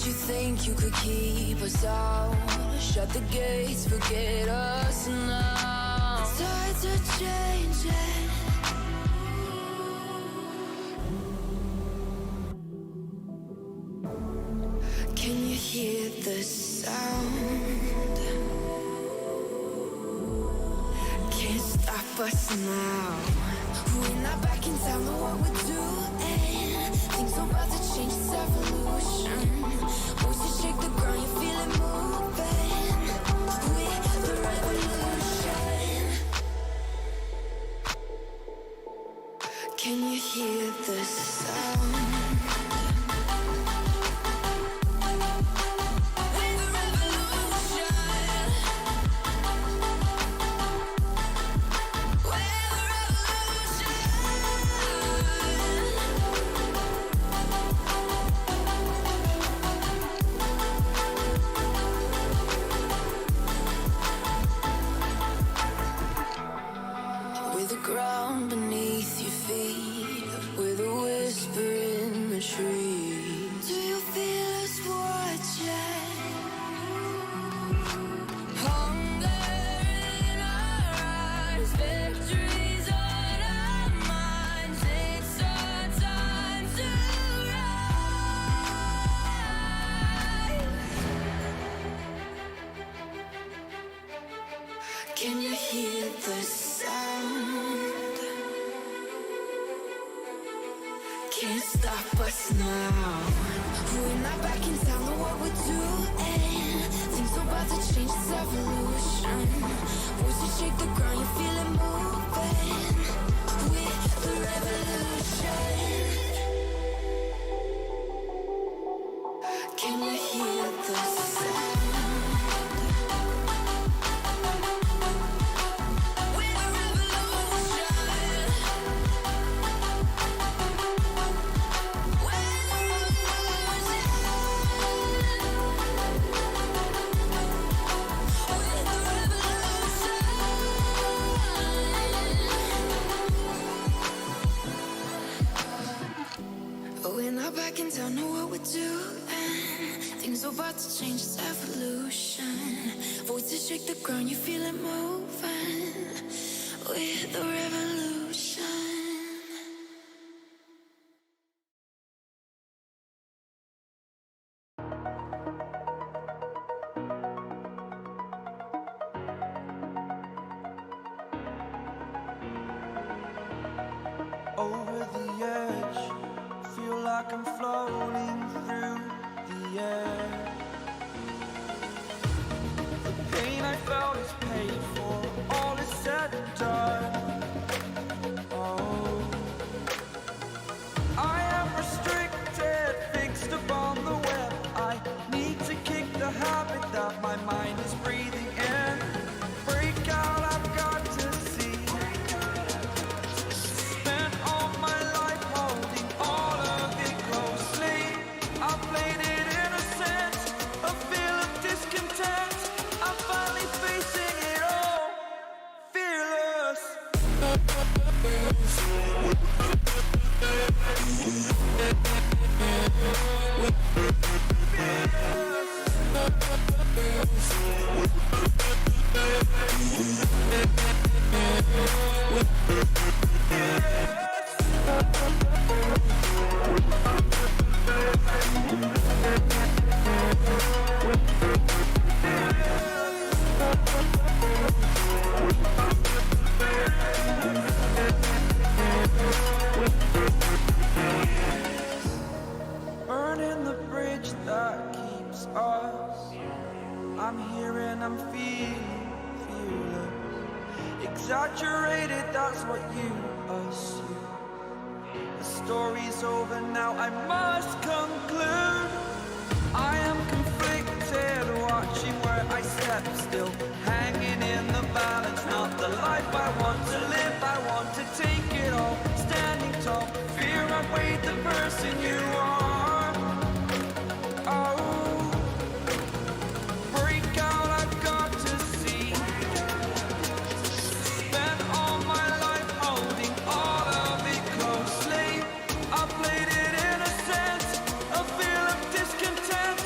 you think you could keep us out? Shut the gates, forget us now. Tides are changing. Can you hear the sound? Can't stop us now. We're not back in town, know what we're doing. Things are about to change, it's evolution. Voices shake the ground, you feel it moving. We're the revolution. Can you hear the sound? Ground beneath your feet, with a whisper in the trees. Do you feel us watching? Hunger in our eyes, victories on our minds. It's our time to rise. Can you hear the sound? Can't stop us now. We're not back in town, know what we're doing. Things are about to change, it's evolution. Voices shake the ground, you feel it moving. We're the revolution. Can you hear the sound? We're not back in town, know what we're doing. Things are about to change, it's evolution. Voices shake the ground, you feel it moving. We're the revolution. Over the edge, feel like I'm floating through the air. The pain I felt is paid for, all is said and done. Oh, I am restricted, fixed upon the web. I need to kick the habit that my mind is breathing in. Break out, I've got to see. Spent all my life holding all of it closely. I played it innocent, a feel of discontent. I'm finally facing it all, fearless. Burning the bridge that keeps us. I'm here and I'm feeling fearless. Exaggerated, that's what you assume. The story's over now, I must conclude. I am conflicted, watching where I step still, hanging in the balance. Not the life I want to live, I want to take it all. Standing tall, fear I weighed the person you are. Oh, break out, I've got to see. Spent all my life holding all of it closely. I played it innocent, a feel of discontent.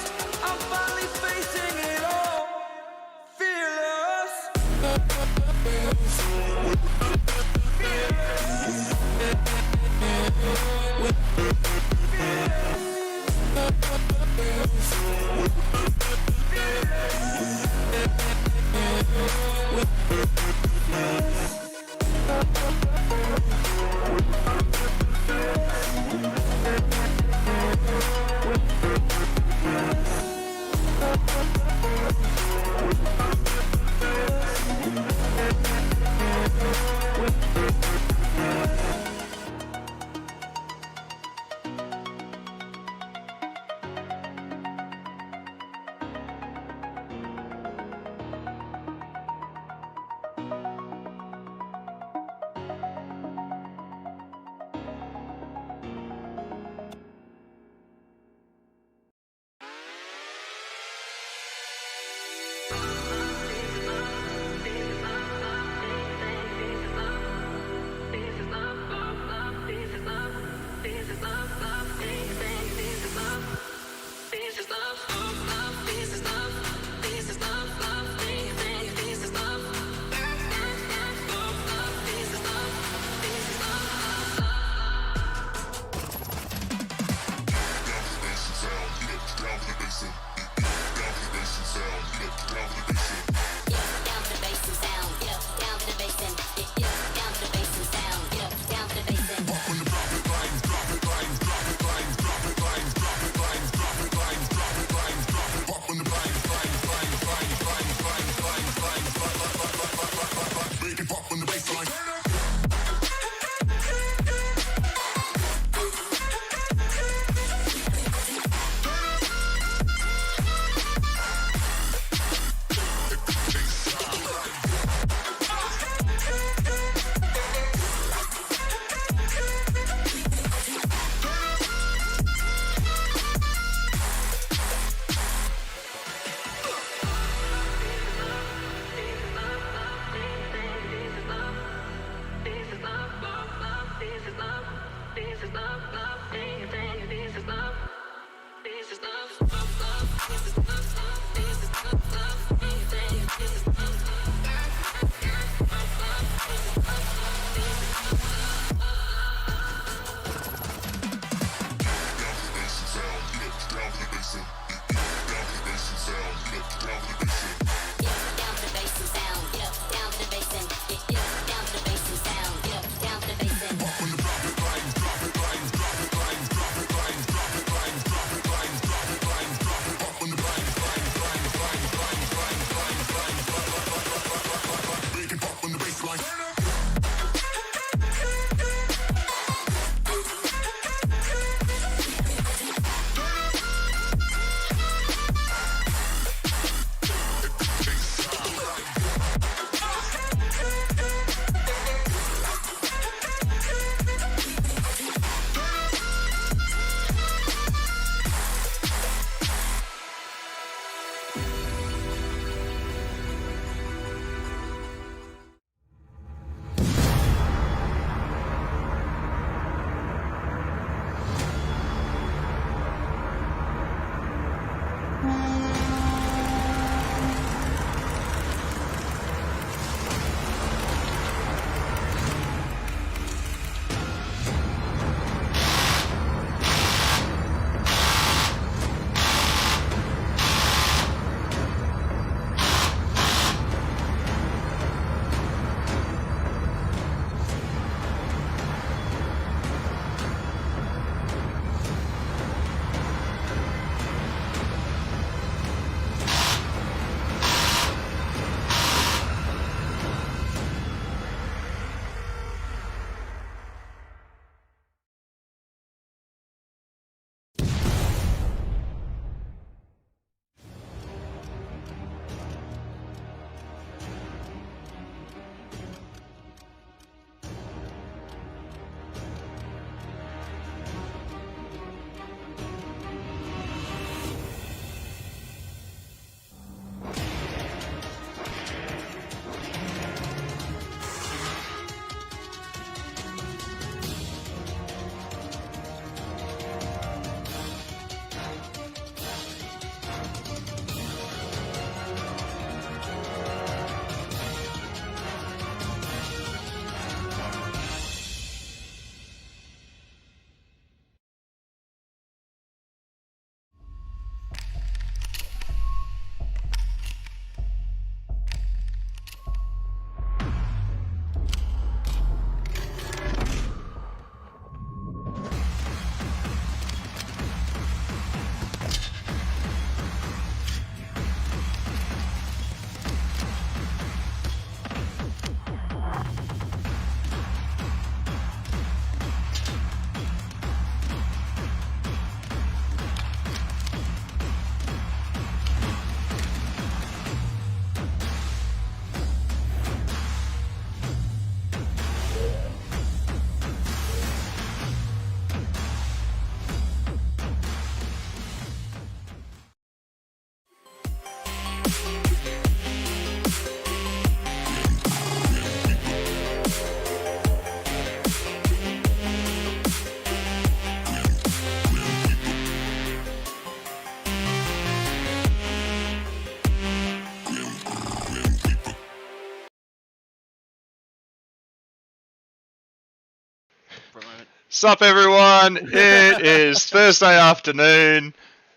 Sup everyone, it is Thursday afternoon,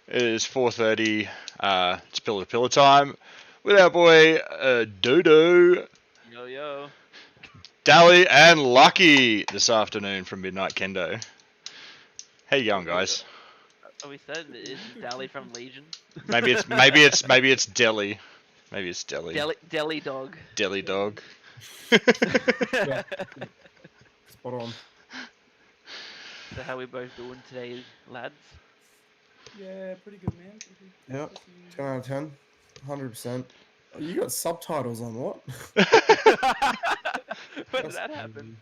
it is 4:30, it's Pillar to Pillar time, with our boy Dodo, Yo, yo. Dali and Lucky this afternoon from Midnight Kendo. How you going, guys? Are we said is Dali from Legion? Maybe it's Deli. Maybe it's Deli. Deli dog. Deli dog. Yeah. Spot on. So how we both doing today, lads? Yeah, pretty good, man. Pretty good. Yep. Just you- 10 out of 10. 100%. You got subtitles on what? When did that happen?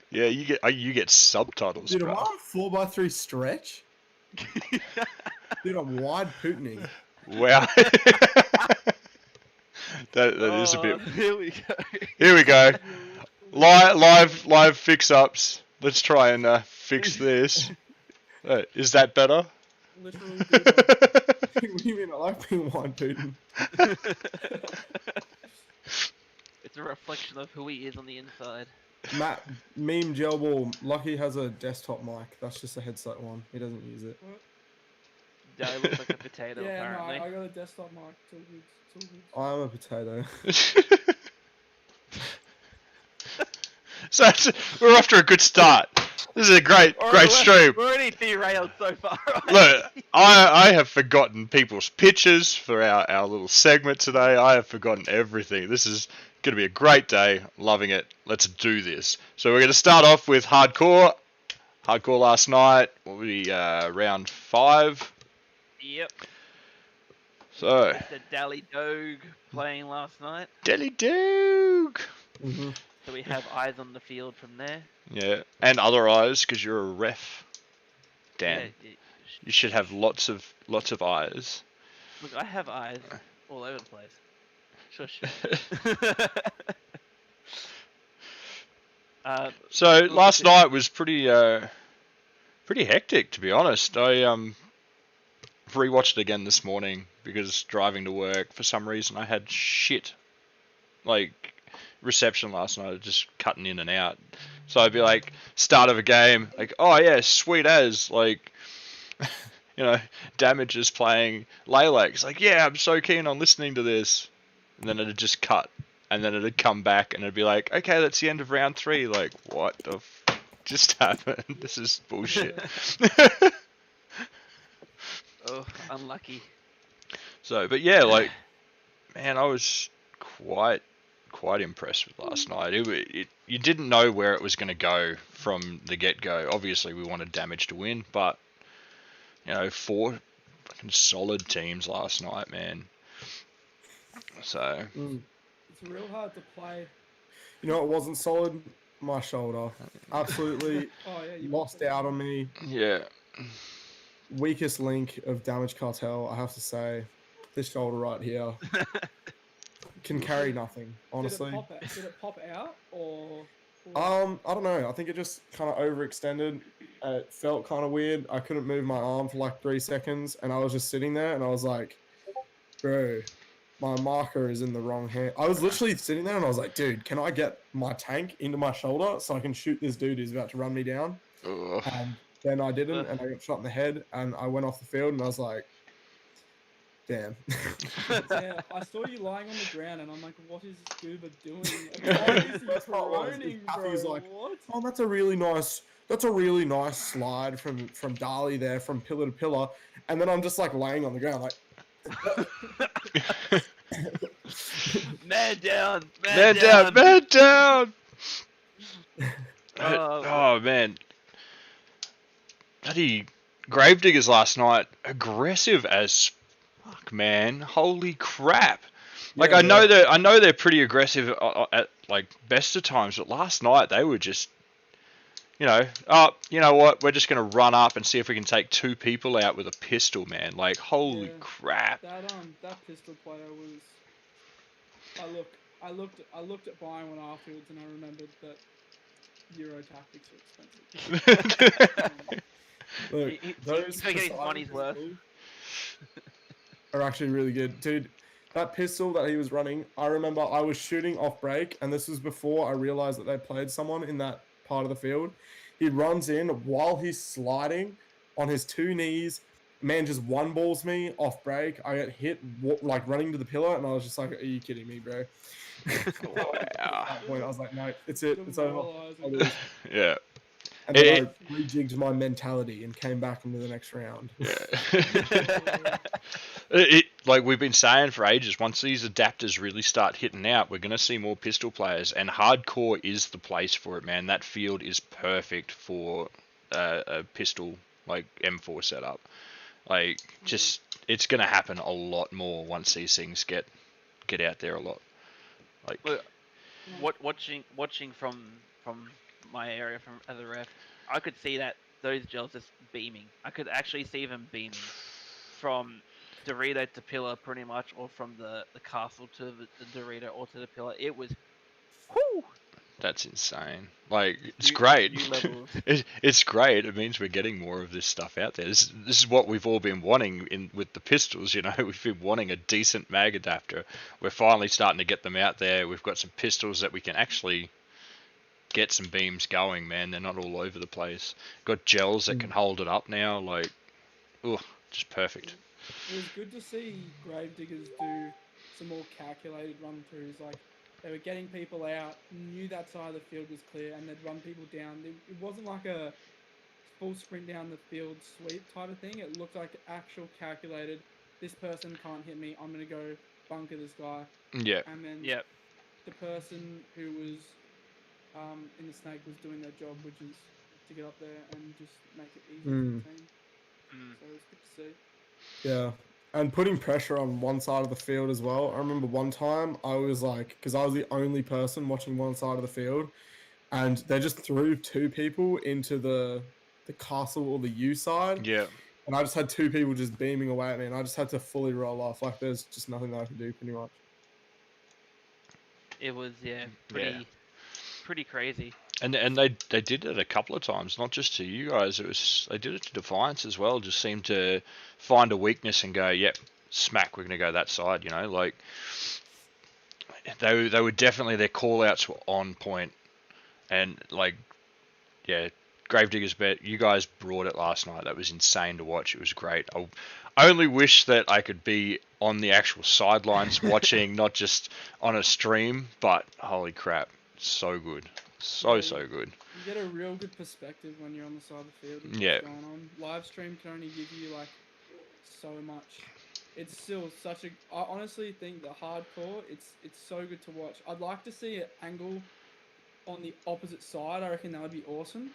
Yeah, you get subtitles, Dude, am I bro. on 4x3 stretch? Dude, I'm wide pootening. Wow. that is a bit. Here we go. Here we go. Live fix-ups. Let's try and fix this. Is that better? literally good. What do you mean? I like being wide pooting. It's a reflection of who he is on the inside. Matt, meme gel ball. Lucky has a desktop mic. That's just a headset one. He doesn't use it. Dali looks like a potato, Yeah, no, apparently. I got a desktop mic. It's all good. I am a potato. So we're off to a good start. This is a great stream. We're already derailed so far. Look, I have forgotten people's pictures for our little segment today. I have forgotten everything. This is going to be a great day. Loving it. Let's do this. So we're going to start off with hardcore. Hardcore last night. What would be round 5? Yep. So The Dali dog playing last night. Deli Doog. Mm-hmm. So we have eyes on the field from there. Yeah, and other eyes because you're a ref. Dan, Yeah, you should have lots of eyes. look, I have eyes all over the place. Shush. So last night was pretty hectic, to be honest. I rewatched it again this morning because driving to work for some reason I had shit reception last night, just cutting in and out. So I'd be like, start of a game, like, oh yeah, sweet as, like, Damage is playing Lele. It's like, yeah, I'm so keen on listening to this. And then it'd just cut. And then it'd come back and it'd be like, okay, that's the end of round 3. Like, what the just happened? This is bullshit. Oh, unlucky. So, but yeah, like, man, I was quite impressed with last night. You didn't know where it was going to go from the get-go. Obviously, we wanted Damage to win, but 4 fucking solid teams last night, man. So It's real hard to play. You know what wasn't solid? My shoulder. Absolutely Oh yeah, you lost out on me. yeah, Weakest link of Damage Cartel, I have to say. This shoulder right here can carry nothing, honestly. Did it pop out or? I don't know. I think it just kind of overextended. It felt kind of weird. I couldn't move my arm for like 3 seconds, and I was just sitting there, and I was like, bro, my marker is in the wrong hand. I was literally sitting there, and I was like, dude, can I get my tank into my shoulder so I can shoot this dude who's about to run me down? ugh. And then I didn't, and I got shot in the head, and I went off the field, and I was like, damn. Yeah, I saw you lying on the ground, and I'm like, what is Scuba doing? Why is he Best part was, groaning, Kathy bro? was like, What? oh, that's a really nice slide from Dali there, from pillar to pillar. And then I'm just like laying on the ground, like, Man down! Man down, man down. Oh man, bloody Gravediggers last night, aggressive as fuck, man. Holy crap! Like Yeah, I know they're pretty aggressive at like best of times, but last night they were just, you know what? We're just gonna run up and see if we can take 2 people out with a pistol, man. Like holy Yeah. crap! That pistol player was. I looked at buying one afterwards, and I remembered that Euro tactics are expensive. look, He's those gonna get his Poseidon money's worth. pistols are actually really good. Dude, that pistol that he was running, I remember I was shooting off break, and this was before I realized that they played someone in that part of the field. He runs in while he's sliding on his 2 knees. Man just one balls me off break. I get hit like running to the pillar, and I was just like, "Are you kidding me, bro?" Wow. At that point, I was like, "No, it's it. It's over." I Demoralising. lose. Yeah. And then It- I rejigged my mentality and came back into the next round. Yeah. Like we've been saying for ages, once these adapters really start hitting out, we're going to see more pistol players, and hardcore is the place for it, man. That field is perfect for a pistol like M4 setup. Like, just it's going to happen a lot more once these things get out there a lot. Like, Look, watching from my area from as a ref, I could see that those gels just beaming. I could actually see them beaming from Dorito to pillar, pretty much, or from the castle to the Dorito or to the pillar. It was, whoo, that's insane. Like, it's new, great. new levels. It's great. It means we're getting more of this stuff out there. This is what we've all been wanting with the pistols. You know, we've been wanting a decent mag adapter. We're finally starting to get them out there. We've got some pistols that we can actually get some beams going, man. They're not all over the place. Got gels that can hold it up now. Like, just perfect. It was good to see Gravediggers do some more calculated run throughs. Like they were getting people out, knew that side of the field was clear, and they'd run people down. It wasn't like a full sprint down the field sweep type of thing. It looked like actual calculated. This person can't hit me. I'm gonna go bunker this guy. Yeah. And then Yep. the person who was in the snake was doing their job, which is to get up there and just make it easy for the team. So it was good to see. Yeah. And putting pressure on one side of the field as well. I remember one time I was like, because I was the only person watching one side of the field, and they just threw 2 people into the castle or the U side. Yeah. And I just had 2 people just beaming away at me, and I just had to fully roll off. Like, there's just nothing that I could do, pretty much. It was pretty crazy. And they did it a couple of times, not just to you guys. They did it to Defiance as well. Just seemed to find a weakness and go, yep, smack, we're gonna go that side. You know, like they were definitely, their call outs were on point, and like, yeah, Gravediggers bet you guys brought it last night. That was insane to watch. It was great. I only wish that I could be on the actual sidelines watching, not just on a stream. But holy crap, so good. So good. You get a real good perspective when you're on the side of the field. Of Yeah. what's going on. Live stream can only give you like so much. It's still such a. I honestly think the hardcore. It's so good to watch. I'd like to see an angle on the opposite side. I reckon that would be awesome.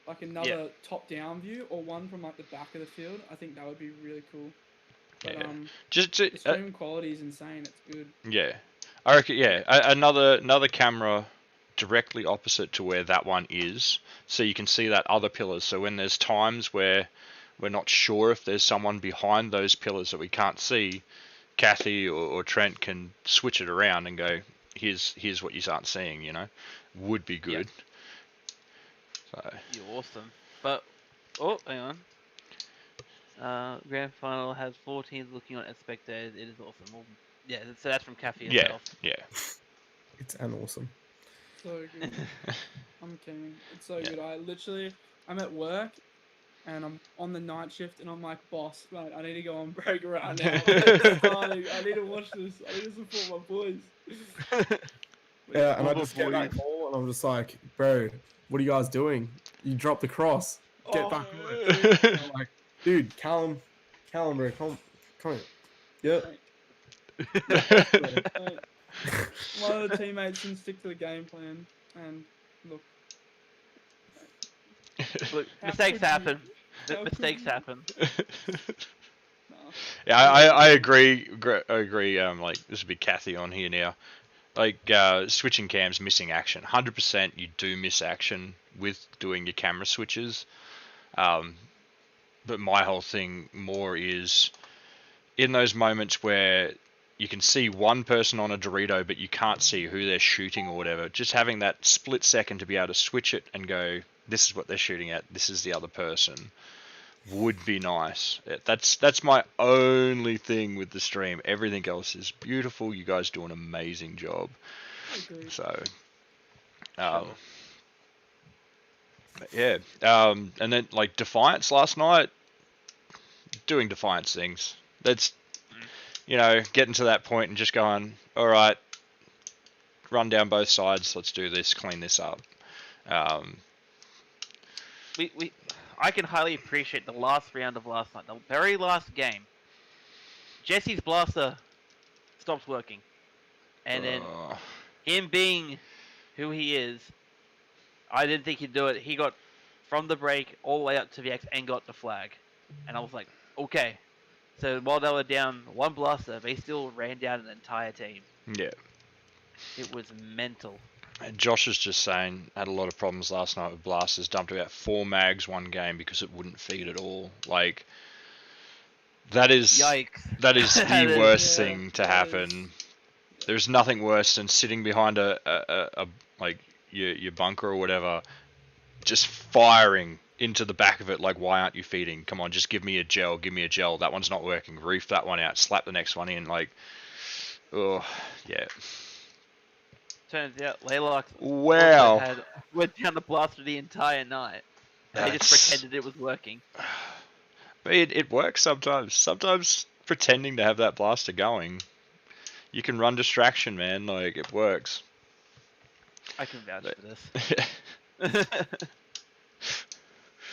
Like another top-down view, or one from like the back of the field. I think that would be really cool. But Yeah. the stream quality is insane. It's good. Yeah, I reckon. Yeah, another camera directly opposite to where that one is, so you can see that other pillars. So when there's times where we're not sure if there's someone behind those pillars that we can't see, Kathy or Trent can switch it around and go, here's what you aren't seeing. You know, would be good. So You're awesome. But hang on. Grand final has 4 teams looking on as spectators. It is awesome. Well, yeah, so that's from Kathy herself. yeah. It's an awesome. So good. I'm kidding. It's so good. I'm at work and I'm on the night shift and I'm like, boss, mate, I need to go on break right now. I need to watch this. I need to support my boys. Yeah, and I just get that call and I'm just like, bro, what are you guys doing? You dropped the cross. Get back on it. And I'm like, dude, Callum, bro, come here. Yep. One of the teammates didn't stick to the game plan, and look. Look, How mistakes could you- happen. how could Mistakes you- happen. Nah. Yeah, I agree. I agree. Like, this would be Kathy on here now. Like, switching cams, missing action. 100% you do miss action with doing your camera switches. But my whole thing more is in those moments where you can see one person on a Dorito, but you can't see who they're shooting or whatever. Just having that split second to be able to switch it and go, this is what they're shooting at, this is the other person, would be nice. That's my only thing with the stream. Everything else is beautiful. You guys do an amazing job. Agreed. So, But yeah, and then like Defiance last night, doing Defiance things. That's getting to that point and just going, all right, run down both sides. Let's do this. Clean this up. Um, I can highly appreciate the last round of last night, the very last game. Jesse's blaster stops working, and then him being who he is, I didn't think he'd do it. He got from the break all the way up to the X and got the flag, and I was like, okay. So while they were down one blaster, they still ran down an entire team. yeah. It was mental. And Josh is just saying had a lot of problems last night with blasters. Dumped about 4 mags one game because it wouldn't feed at all. Like that is Yikes. that is That the is- worst thing to happen. There's nothing worse than sitting behind a like your bunker or whatever, just firing into the back of it. Like, why aren't you feeding? Come on, just give me a gel. Give me a gel. That one's not working. Reef that one out. Slap the next one in. Like, oh yeah. Turns out Laylock Wow. went down the blaster the entire night. They just That's- pretended it was working. But it works sometimes. Sometimes pretending to have that blaster going, you can run distraction, man. Like, it works. I can vouch for this.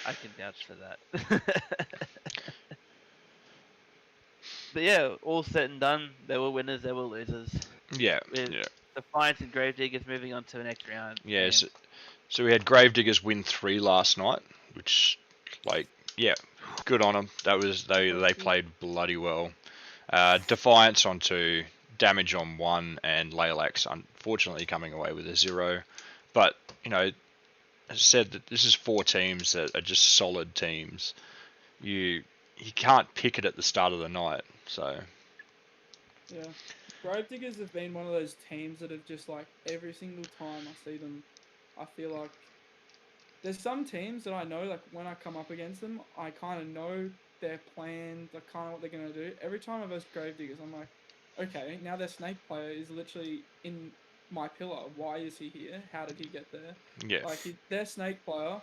I can vouch for that. But yeah, all said and done, there were winners, there were losers. Yeah, With yeah. Defiance and Gravediggers moving on to the next round. Yeah, and so we had Gravediggers win 3 last night, which, like, yeah, good on them. That was they played bloody well. Defiance on 2, Damage on 1, and Laylax unfortunately coming away with a 0. But as I said, that this is 4 teams that are just solid teams. You can't pick it at the start of the night. So Yeah. Gravediggers have been one of those teams that have just like every single time I see them, I feel like there's some teams that I know, like when I come up against them, I kind of know their plan, like kind of what they're going to do. Every time I verse Gravediggers, I'm like, okay, now their snake player is literally in my pillar. Why is he here? How did he get there? yeah, Like their snake player,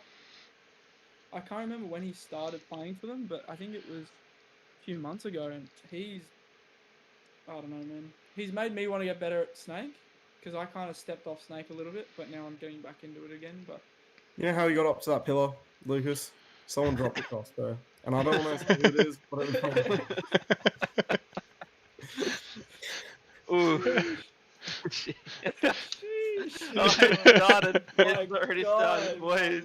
I can't remember when he started playing for them, but I think it was a few months ago, and I don't know, man. He's made me want to get better at Snake, because I kind of stepped off Snake a little bit, but now I'm getting back into it again. But You know how you got up to that pillar, Lucas? Someone dropped a crossbow. And I don't want to say who it is, but it was probably... Ooh. Sheesh. Oh, it started. My It's already started, God, boys.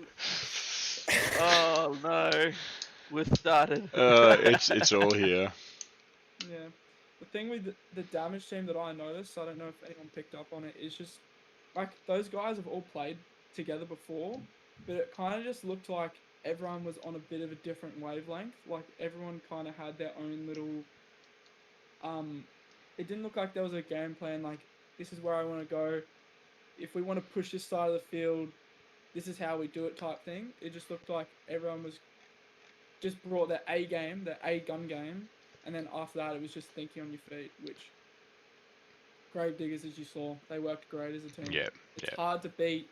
Oh no. We're started. it's all here. Yeah. The thing with the damage team that I noticed, I don't know if anyone picked up on it, is just like those guys have all played together before, but it kind of just looked like everyone was on a bit of a different wavelength. Like everyone kind of had their own little. It didn't look like there was a game plan. Like this is where I want to go. If we want to push this side of the field, this is how we do it type thing. It just looked like everyone was just brought their A game, their A gun game. And then after that, it was just thinking on your feet, which Gravediggers, as you saw, they worked great as a team. Yeah, It's hard to beat.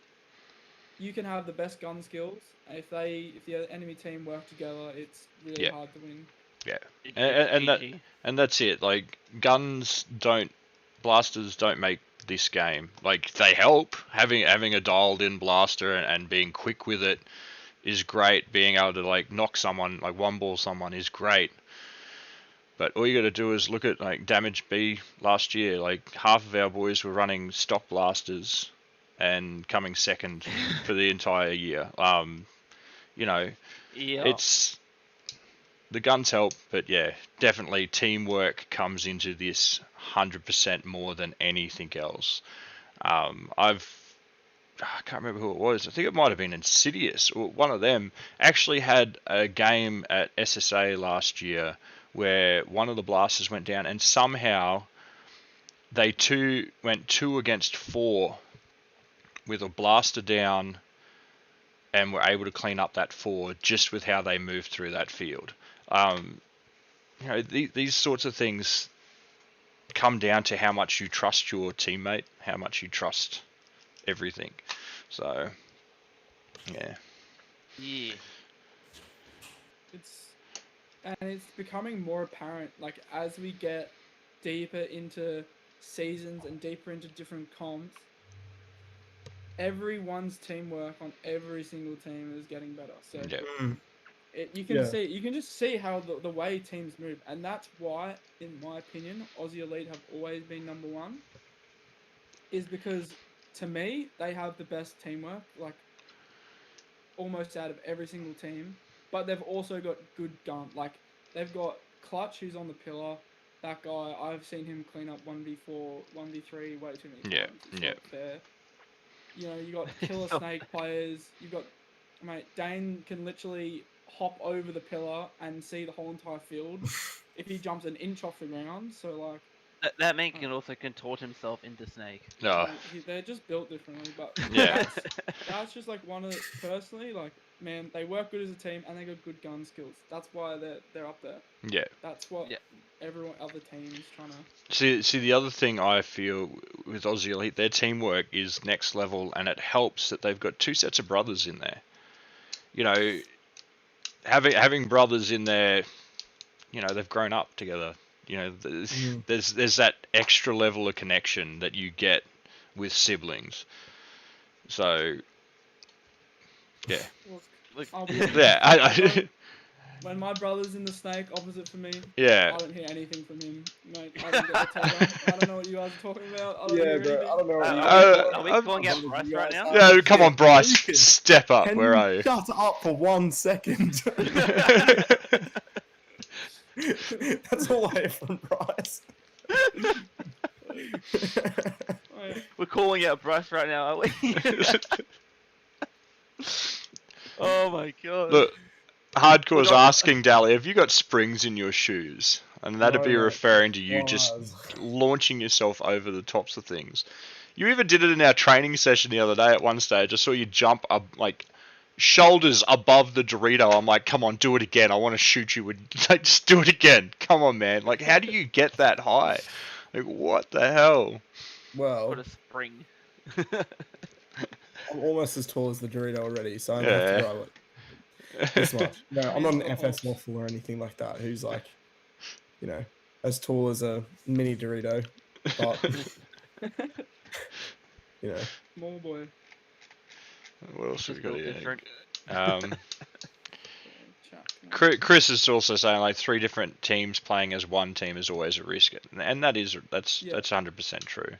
You can have the best gun skills, and if the enemy team work together, it's really Yeah. hard to win. yeah. GG. And that's it. Like, blasters don't make this game. Like, they help. Having a dialed in blaster and being quick with it is great. Being able to like knock someone, like one ball someone, is great. But all you got to do is look at like Damage B last year. Like half of our boys were running stock blasters and coming second for the entire year. Yeah. It's the guns help, but yeah, definitely teamwork comes into this 100% more than anything else. I can't remember who it was. I think it might have been Insidious, or one of them actually had a game at SSA last year where one of the blasters went down, and somehow they went 2 against 4 with a blaster down, and were able to clean up that 4 just with how they moved through that field. These sorts of things come down to how much you trust your teammate, how much you trust everything. So, yeah. Yeah. It's and it's becoming more apparent like as we get deeper into seasons and deeper into different comps. Everyone's teamwork on every single team is getting better. So Yeah. you can Yeah. see, you can just see how the way teams move, and that's why, in my opinion, Aussie Elite have always been number one. Is because to me they have the best teamwork, like almost out of every single team. But they've also got good gun. Like they've got Clutch, who's on the pillar. That guy, I've seen him clean up 1v4, 1v3 way too many Yeah, times. It's yeah. not fair. You know, you got Killer Snake players. You've got, mate, Dane can literally hop over the pillar and see the whole entire field if he jumps an inch off the ground. So, like, That man can also contort himself into Snake. No. mate, they're just built differently. But Yeah. that's just like one of the, personally, like, man, they work good as a team and they got good gun skills. That's why they're up there. Yeah. That's what Yeah. everyone, other teams trying to. See, the other thing I feel with Aussie Elite, their teamwork is next level, and it helps that they've got two sets of brothers in there. You know, having brothers in there, you know, they've grown up together. You know, there's that extra level of connection that you get with siblings. So, yeah, Look, I'll be yeah, when my brother's in the snake opposite for me, yeah. I don't hear anything from him, mate. I don't get the tether. I don't know what you guys are talking about. I don't Yeah, hear bro. anything. I don't know what you Are we I'm- calling out I'm- Bryce you right guys now? are- Yeah, come on, Bryce, You can- step up. Can Where are you? shut up for 1 second? That's all I hear from Bryce. Right. We're calling out Bryce right now, aren't we? Oh my god. Look, Hardcore's Look, I'm- asking Dali, have you got springs in your shoes? And that'd No, be mate. referring to you just Wise. launching yourself over the tops of things. You even did it in our training session the other day at one stage. I saw you jump up, like, shoulders above the Dorito. I'm like, come on, do it again. I want to shoot you. Like, just do it again. Come on, man. Like, how do you get that high? Like, what the hell? Well, What a spring. I'm almost as tall as the Dorito already, so I Yeah. have to grow it this much. No, I'm not an Man's got FS hops. waffle or anything like that. Who's like, you know, as tall as a mini Dorito, but you know, Small boy. What else have Just we got built here? different. Chat. Chris is also saying like 3 different teams playing as one team is always a risk, and that's Yeah. 100% true.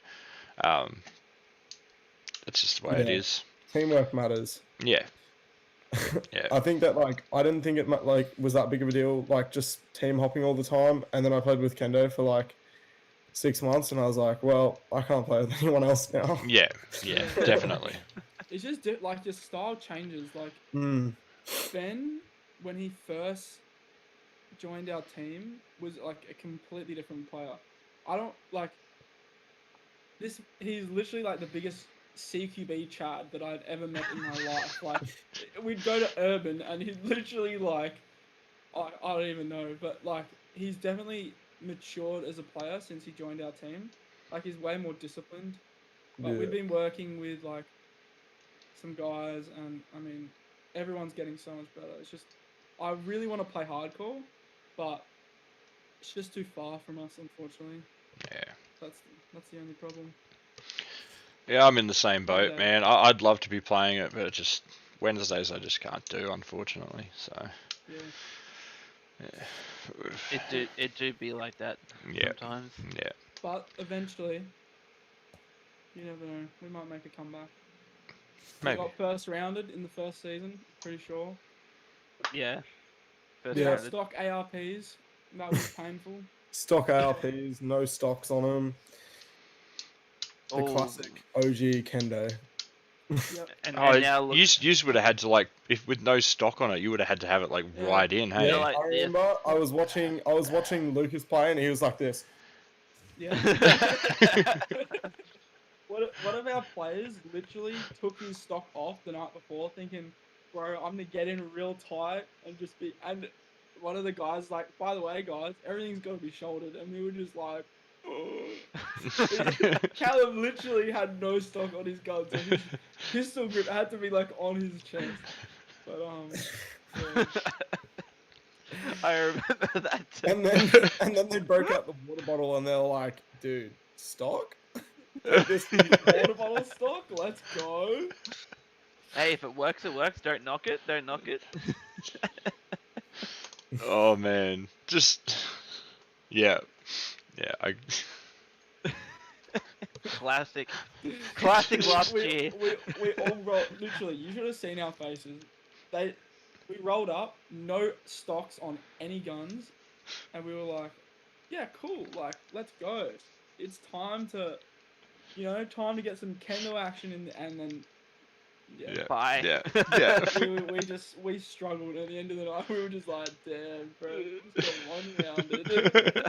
That's just the way it Yeah. is. teamwork matters. Yeah. Yeah. I think that like I didn't think it like was that big of a deal, like just team hopping all the time, and then I played with Kendo for like 6 months, and I was like, well, I can't play with anyone else now. Yeah, yeah, definitely. It's just like your style changes. Like Mm. Ben, when he first joined our team, was like a completely different player. I don't like this. He's literally like the biggest CQB Chad that I've ever met in my life. Like we'd go to Urban, and he'd literally like I don't even know, but like he's definitely matured as a player since he joined our team. Like he's way more disciplined. But we've been working with like some guys, and I mean, everyone's getting so much better. It's just, I really want to play hardcore, but it's just too far from us, unfortunately. Yeah. That's the only problem. Yeah, I'm in the same boat, Yeah. man. I'd love to be playing it, but it just Wednesdays I just can't do, unfortunately. So Yeah. It do be like that yeah, sometimes. yeah. But eventually, you never know. We might make a comeback. Maybe. We got first rounded in the first season, pretty sure. Yeah. First Yeah. rounded. Stock ARPs. That was painful. Stock ARPs, no stocks on them. The Oh, classic OG Kendo. Yep. And Oh, now look, you would have had to like, if with no stock on it, you would have had to have it like Yeah. right in, hey? Yeah, like- I remember I was watching Lucas play, and he was like this. Yeah. One of our players literally took his stock off the night before, thinking, "Bro, I'm gonna get in real tight and just be." And one of the guys like, "By the way, guys, everything's gotta be shouldered," and we were just like, Callum literally had no stock on his gun, so his pistol grip had to be like on his chest. But yeah. I remember that. Too. And then they broke out the water bottle and they're like, dude, stock? This water bottle stock. Let's go. Hey, if it works, it works. Don't knock it. Don't knock it. Oh man, just yeah. I Classic last year. We all rolled. Literally, you should have seen our faces. We rolled up, no stocks on any guns, and we were like, "Yeah, cool. Like, let's go. It's time to, time to get some Kendo action in." And then, yeah Bye. yeah. we struggled at the end of the night. We were just like, "Damn, bro, we just got one rounded."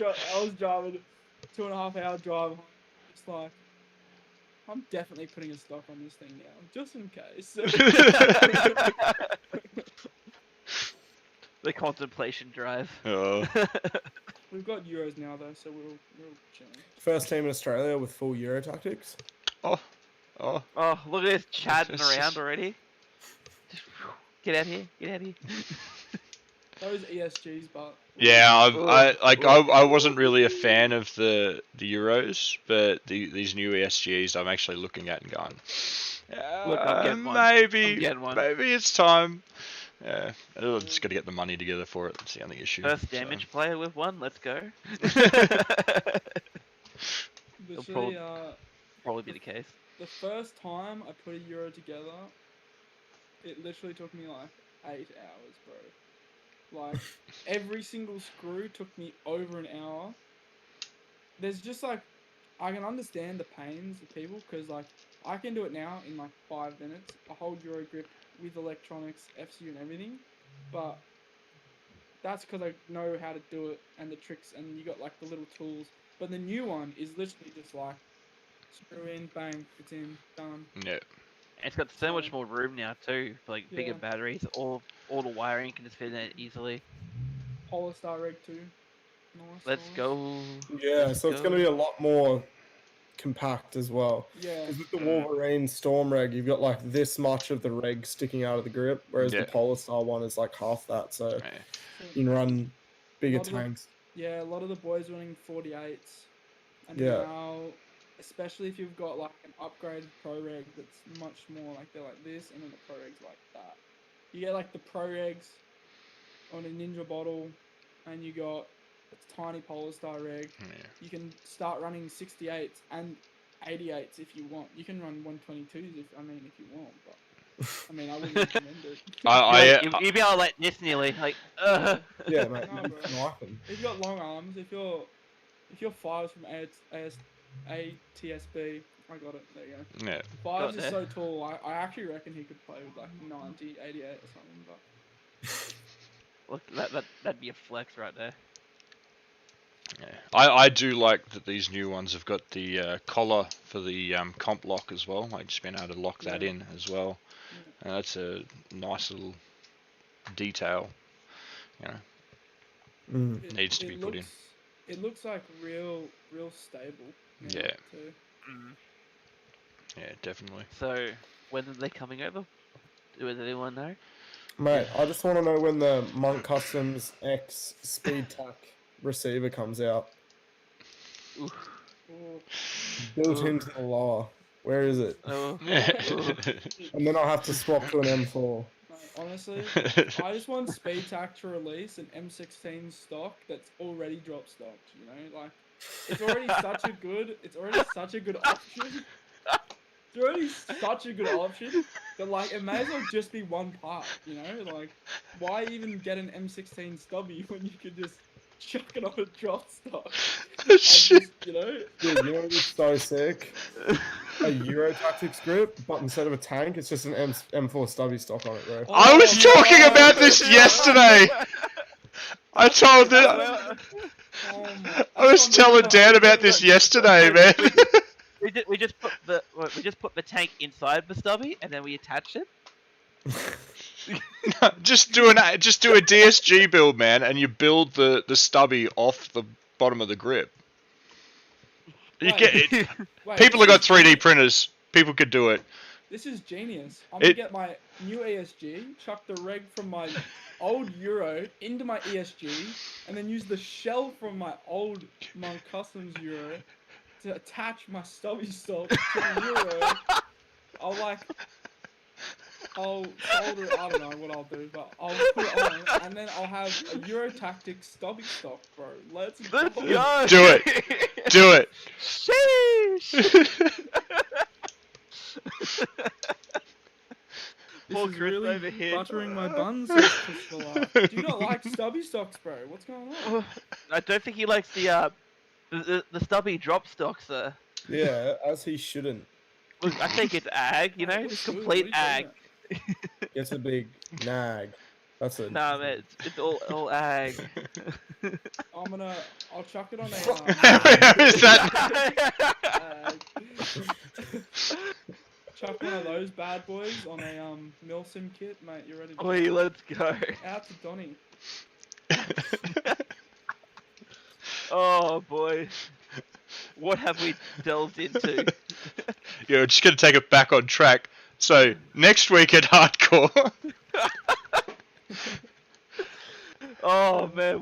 I was driving 2.5 hour drive home. It's like, I'm definitely putting a stock on this thing now, just in case. The contemplation drive. Oh. We've got Euros now though, so we're chilling. First team in Australia with full Euro tactics. Oh. Oh, look at this chatting around already. Just, get out here. Get out here. Those ESGs, but Yeah, I wasn't really a fan of the Euros, but these new ESGs I'm actually looking at and going, Look, I'm getting one. maybe I'm getting one. maybe it's time. Yeah, I've just got to get the money together for it. That's the only issue. First damage player with one. Let's go. literally, Probably be the case. the first time I put a Euro together, it literally took me like 8 hours, bro. Like every single screw took me over an hour. There's just like, I can understand the pains of people because like I can do it now in like 5 minutes. I hold Euro grip with electronics, FCU and everything, but that's because I know how to do it and the tricks, and you got like the little tools. But the new one is literally just like screw in, bang, it's in, done. Yeah. And it's got so much more room now too, for like bigger Yeah. batteries. All the wiring can just fit in it easily. Polestar rig too. Nice. Let's nice. go. Yeah, Let's so it's going to be a lot more compact as well. Yeah. Because with the Wolverine Storm Reg, you've got like this much of the reg sticking out of the grip, whereas Yeah. the Polestar one is like half that. So Yeah. you can run bigger Lot of the- tanks. Yeah, a lot of the boys running 48s. And Yeah. now, especially if you've got like an upgraded Pro Reg that's much more like they're like this, and then the Pro Reg's like that. You get like the Pro Regs on a Ninja bottle, and you got a tiny Polestar Reg. Yeah. You can start running 68s and 88s if you want. You can run 122s if you want, but I mean I wouldn't recommend it. You'd be able to like this nearly like. Yeah, mate. No, you bro. can like them. If you got long arms, if you're fives from ATSB, I got it. There you go. Yeah. Fives Got is it. so tall. I actually reckon he could play with like 90, 88 or something. But Look, that'd be a flex right there. Yeah. I do like that these new ones have got the collar for the comp lock as well. Like just being able to lock that Yeah. in as well. And that's a nice little detail. You know, Mm. Needs to be put in. It looks like real stable. now, Yeah. too. Mm. Yeah, definitely. So when are they coming over? Does anyone know? Mate, I just want to know when the Monk Customs X Speed Tac receiver comes out. Oh, Built into the law. Where is it? Oh, And then I'll have to swap to an M4. mate, honestly, I just want Speed Tac to release an M16 stock that's already drop stocked. You know, like it's already such a good option. It's already such a good option that like it may as well just be one part. You know, like why even get an M16 stubby when you could just chuck it on a drop stock? And just, you know, Dude, you know what's so sick? A Euro Tactics grip, but instead of a tank, it's just an M4 stubby stock on it, bro. I was talking about this yesterday. I told it. oh my, I was telling Dan about this yesterday, man. we just put the tank inside the stubby and then we attached it. just do a DSG build, man, and you build the stubby off the bottom of the grip. You Wait. get it. wait, People have this got is 3D printers. People could do it. This is genius. I'm It- gonna get new ESG, chuck the reg from my old Euro into my ESG, and then use the shell from my old Monk Customs Euro to attach my stubby stock to the Euro. I'll solder it. I don't know what I'll do, but I'll put it on, and then I'll have a Euro Tactics stubby stock, bro. Let's go. Let's go. Do it. Do it. Sheesh. This Poor is Chris really over here. buttering my buns, says Christopher. Do you not like stubby stocks, bro? What's going on? I don't think he likes the stubby drop stocks, sir. Yeah, as he shouldn't. Look, I think it's ag, you know, Looks just good, complete what are you ag. talking It's a big nag. That's it. Nah, man, it's all ag. about? I'll chuck it on a. Is that? Chuck one of those bad boys on a Milsim kit, mate. You ready? To Oi, let's go. Out to Donny. Oh boy, what have we delved into? Yeah, we're just gonna take it back on track. So next week at Hardcore, Oh man,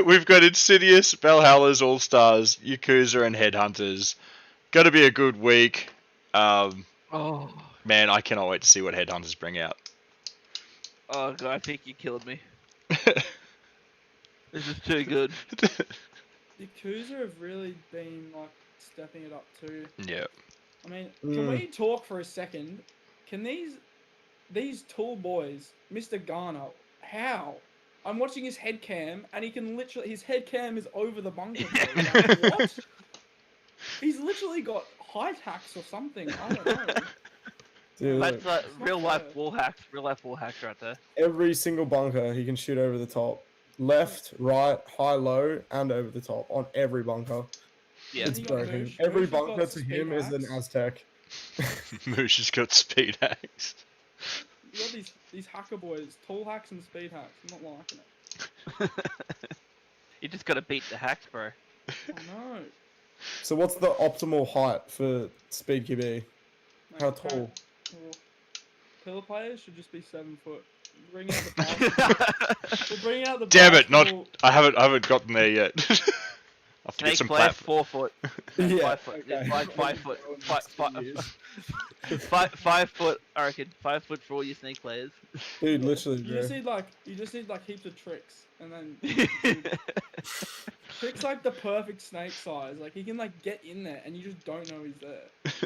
we've got Insidious, Valhalla's All Stars, Yakuza, and Headhunters. Gonna be a good week. Oh, Man, I cannot wait to see what Headhunters bring out. oh god, I think you killed me. This is too good. Yakuza have really been like stepping it up too. Yeah. I mean, can we talk for a second? Can these tall boys, Mr. Garner, how? I'm watching his head cam, and he can literally his head cam is over the bunker. Bro. Like, what? He's literally got height hacks or something. I don't know. Dude, That's look, real life wall hacks. Real life wall hacks right there. every single bunker he can shoot over the top. Left, right, high, low, and over the top on every bunker. Yeah. It's you got broken. Moosh. Every Moosh has got bunker to speed him is an hacks. Aztec. Moosh has got speed hacks. You got these hacker boys, tall hacks and speed hacks. I'm not liking it. You just gotta beat the hacks, bro. Oh no. So what's the optimal height for Speed QB? Mate, How tall? well, pillar players should just be 7 foot. Bring out the basketball. We'll bring out the Damn it! basketball. Not. I haven't gotten there yet. I have to get Snake some players platform. 4 foot. Yeah, 5 foot. okay. Five foot. Years. 5 foot. I reckon 5 foot for all you snake players. Dude, literally, You bro. just need like heaps of tricks, and then tricks like the perfect snake size. Like he can like get in there, and you just don't know he's there.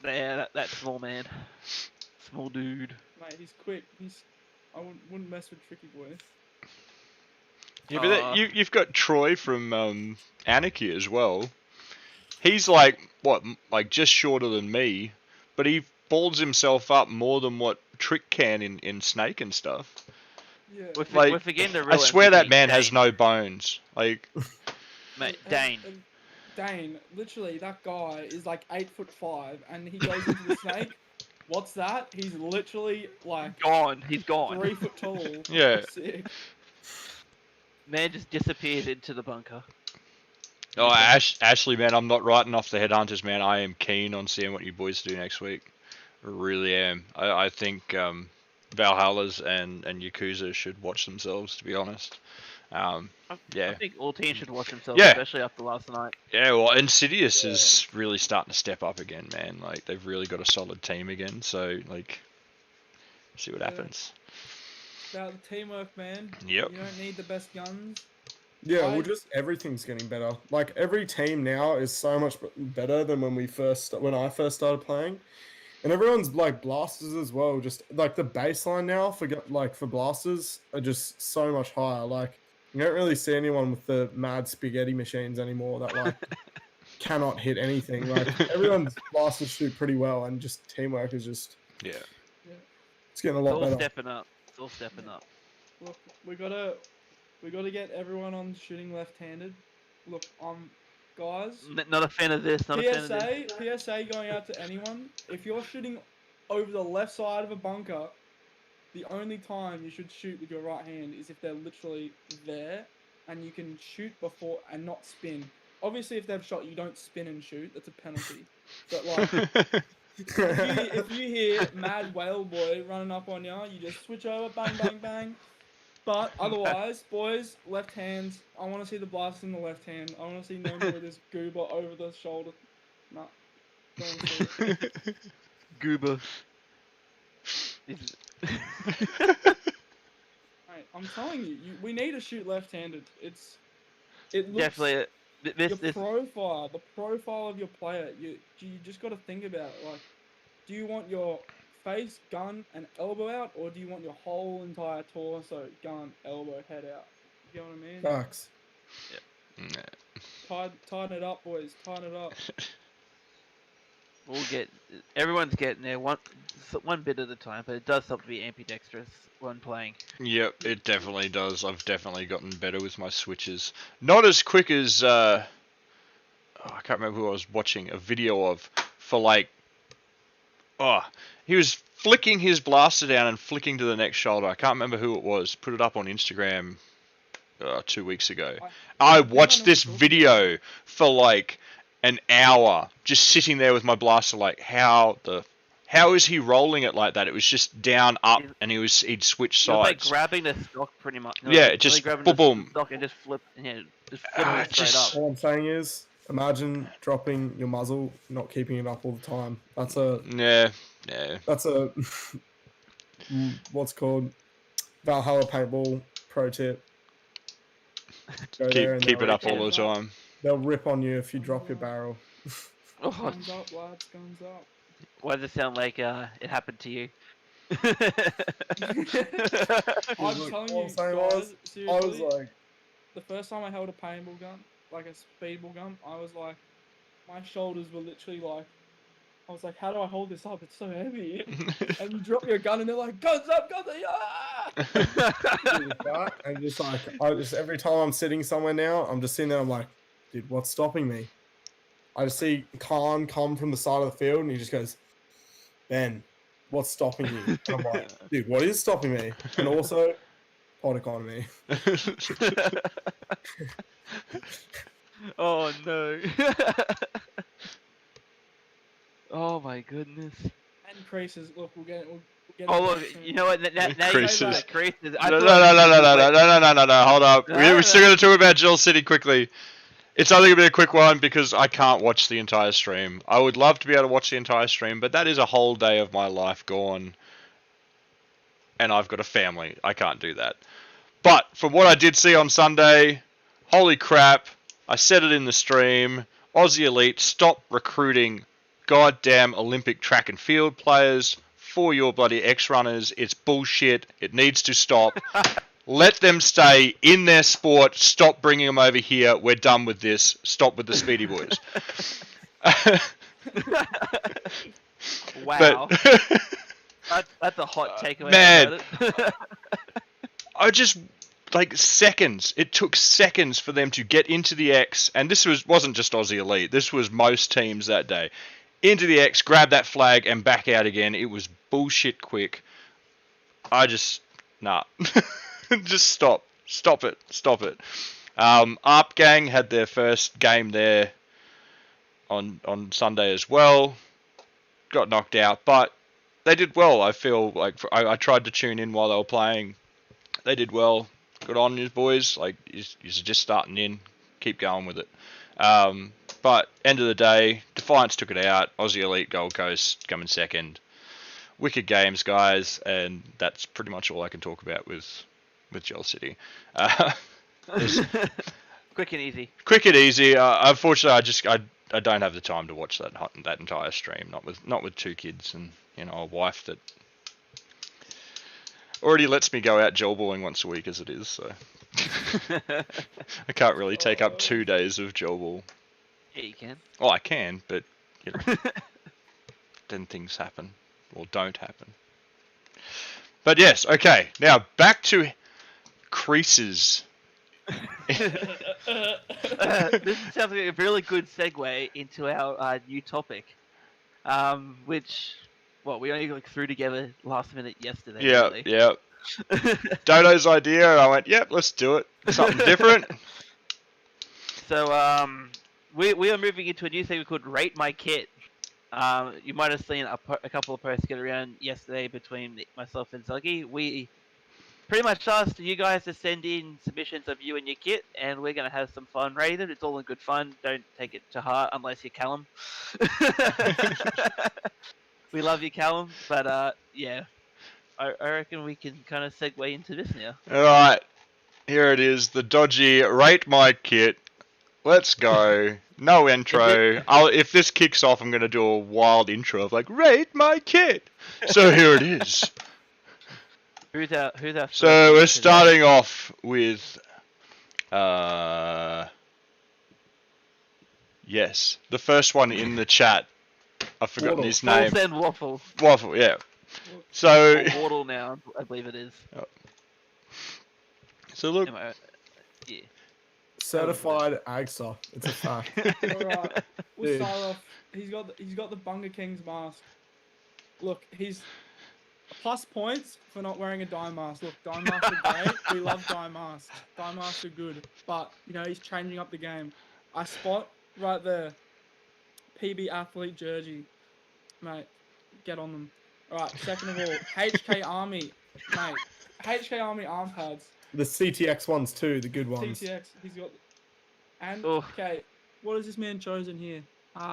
Yeah, that small man. Small dude. Mate, he's quick. I wouldn't mess with Tricky Boy. Yeah, but you've got Troy from Anarchy as well. He's like like just shorter than me, but he balls himself up more than what Trick can in Snake and stuff. Yeah. Like, forgetting the real I swear that MVP, man has Dane. no bones. Like, Mate, Dane. Dane, literally, that guy is like 8'5", and he goes into the snake. What's that? He's literally like Gone. He's gone. 3 foot tall. Yeah. Sick. Man just disappeared into the bunker. oh, Ashley, man, I'm not writing off the Headhunters, man. I am keen on seeing what you boys do next week. I really am. I think Valhalla's and Yakuza should watch themselves, to be honest. I Yeah. think all teams should watch themselves, Yeah. especially after last night. Yeah, well, Insidious is really starting to step up again, man. Like, they've really got a solid team again, so, like, see what Yeah. happens. About the teamwork, man. Yep. You don't need the best guns. Yeah, I- well, just everything's getting better. Like every team now is so much better than when I first started playing, and everyone's like blasters as well. Just like the baseline now for blasters are just so much higher. Like you don't really see anyone with the mad spaghetti machines anymore that like cannot hit anything. Like everyone's blasters shoot pretty well, and just teamwork is just Yeah. it's getting a It's lot all better. stepping up. It's all stepping up. Look, we gotta get everyone on shooting left-handed. Look, guys. Not a fan of this. Not a fan of this. PSA going out to anyone. If you're shooting over the left side of a bunker, the only time you should shoot with your right hand is if they're literally there, and you can shoot before and not spin. Obviously, if they've shot, you don't spin and shoot. That's a penalty. But like, If you hear Mad Whale Boy running up on you, you just switch over, bang, bang, bang. But otherwise, boys, left hands. I want to see the blast in the left hand. I want to see Nemo with his goober over the shoulder. Nah, don't want to see it. Goober. Mate, I'm telling you, we need to shoot left-handed. It looks Definitely. your profile, the profile of your player. You just got to think about it. Like, do you want your face, gun, and elbow out, or do you want your whole entire torso, gun, elbow, head out? You know what I mean? Facts. Tighten it up, boys. Tighten it up. Everyone's getting there one bit at a time, but it does help to be ambidextrous when playing. Yep, it definitely does. I've definitely gotten better with my switches. Not as quick as I can't remember who I was watching a video of for like. Oh, he was flicking his blaster down and flicking to the next shoulder. I can't remember who it was. Put it up on Instagram 2 weeks ago. I watched this video for like an hour, just sitting there with my blaster, like how is he rolling it like that? It was just down, up, and he'd switch It was like sides. grabbing the stock pretty much. No, Yeah, like just grabbing boom, the boom. stock and just flip it straight up. All I'm saying is, imagine dropping your muzzle, not keeping it up all the time. That's a what's called Valhalla paintball pro tip. Go there and Keep it up all rip the time. They'll rip on you if you drop your barrel. Oh, Guns up, lads. Guns up. why does it sound like it happened to you? I'm Look, telling all you, I'm saying guys, I was seriously, like, the first time I held a paintball gun, like a speedball gun, I was like, my shoulders were literally like, I was like, how do I hold this up? It's so heavy. And you drop your gun and they're like, guns up, yeah! and just like, every time I'm sitting somewhere now, I'm just sitting there, I'm like, dude, what's stopping me? I just see Khan come from the side of the field and he just goes, Ben, what's stopping you? And I'm like, dude, what is stopping me? And also, pod economy. Oh no. Oh my goodness. And creases. Look, we'll get Oh it look, back soon. you know what? Now you say Creases. that, creases. No, hold up. We're still going to talk about Jill City quickly. It's only going to be a quick one because I can't watch the entire stream. I would love to be able to watch the entire stream, but that is a whole day of my life gone. And I've got a family. I can't do that. But from what I did see on Sunday, holy crap. I said it in the stream. Aussie Elite, stop recruiting goddamn Olympic track and field players for your bloody X-runners. It's bullshit. It needs to stop. Let them stay in their sport. Stop bringing them over here. We're done with this. Stop with the Speedy Boys. Wow. But, That's a hot takeaway. man. I just like seconds. It took seconds for them to get into the X, and this wasn't just Aussie Elite. This was most teams that day. Into the X, grab that flag, and back out again. It was bullshit quick. Nah. Just stop it. Arp Gang had their first game there on Sunday as well. Got knocked out, but they did well. I feel like I tried to tune in while they were playing. They did well. Good on you boys. Like you're just starting in. Keep going with it. But end of the day, Defiance took it out. Aussie Elite Gold Coast coming second. Wicked games, guys, and that's pretty much all I can talk about with Gel City. Quick and easy. Quick and easy. Unfortunately, I don't have the time to watch that entire stream. Not with two kids and a wife that already lets me go out gel balling once a week as it is. So I can't really take up 2 days of gel ball. Yeah, you can. Well, I can, but then things happen or don't happen. But yes, okay. Now back to creases. This sounds like a really good segue into our new topic, which we only threw together last minute yesterday. Yeah, really. yeah. Dodo's idea, and I went, yep, let's do it. Something different. So we are moving into a new segment called Rate My Kit. You might have seen a couple of posts get around yesterday between myself and Zuggy. We pretty much asked you guys to send in submissions of you and your kit, and we're gonna have some fun rated. It's all in good fun. Don't take it to heart unless you're Callum. We love you, Callum, but yeah, I reckon we can kind of segue into this now. All right, here it is. The dodgy rate my kit. Let's go. No intro. If this kicks off, I'm gonna do a wild intro of like rate my kit. So here it is. Who's our So we're first starting off with yes, the first one in the chat. I've forgotten Waddle. his Full name. send waffle. Waffle, yeah. So Or Waddle now, I believe it is. so look, Am I- Yeah. Certified AGSA. It's a fact. Alright, we'll Dude. start off. He's got the Bunga Kings mask. Look, he's plus points for not wearing a dime mask. Look, dime masks are great. We love dime masks. Dime masks are good, but you know he's changing up the game. I spot right there. PB athlete jersey, mate. Get on them. All right. Second of all, HK Army, mate. HK Army arm pads. The CTX ones too, the good ones. CTX. He's got. And Oh. okay, what has this man chosen here?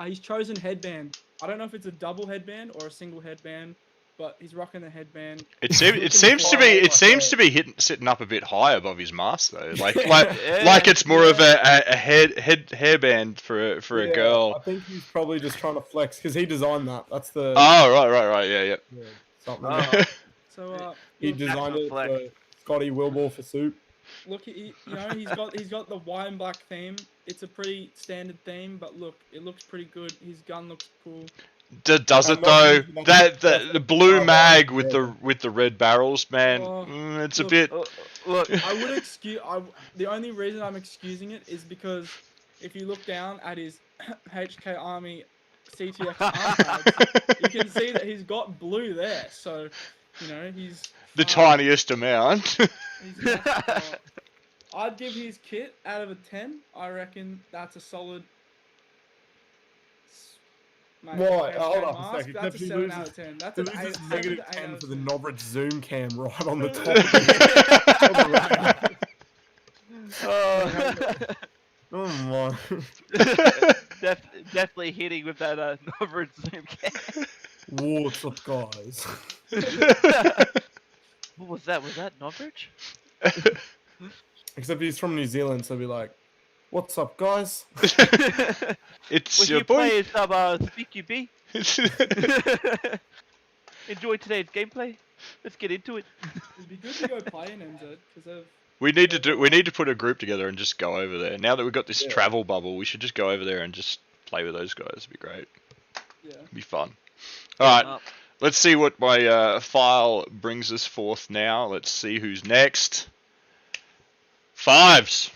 He's chosen headband. I don't know if it's a double headband or a single headband, but he's rocking the headband. it seems to be sitting up a bit high above his mask though. Like it's more of a hairband for a Yeah, girl. I think he's probably just trying to flex because he designed that. That's the Oh right, yeah. yeah, something. Oh. So He look, designed it flex. for Scotty Wilbur for soup. look, you know, he's got the white and black theme. It's a pretty standard theme, but look, it looks pretty good. His gun looks cool. Does it I'm not though? using that- That that's the blue oh, mag yeah. with the red barrels, man. Oh, It's a look, bit. Look, I would excuse. The only reason I'm excusing it is because if you look down at his HK Army CTX arm pads, you can see that he's got blue there. So, you know, he's The fine. tiniest amount. He's not- I'd give his kit out of a 10. I reckon that's a solid. Mate, What? HK Hold up a mask, second. That's a He 7 loses- out of 10. That's He an loses 8, negative 7 to 8 10 out for of the 10. Norbert zoom cam right on the top. Of the oh my. definitely hitting with that Norbert zoom cam. What's up, guys? What was that? Was that Norbert? Except he's from New Zealand, so be like, "What's up, guys?" It's Was your you boy. playing some SpeakQB? Enjoy today's gameplay. Let's get into it. It'd be good to go play in NZ because We need to put a group together and just go over there. Now that we've got this Yeah. travel bubble, we should just go over there and just play with those guys. It'd be great. yeah. It'd be fun. All right, Up. let's see what my file brings us forth now. Let's see who's next. Fives.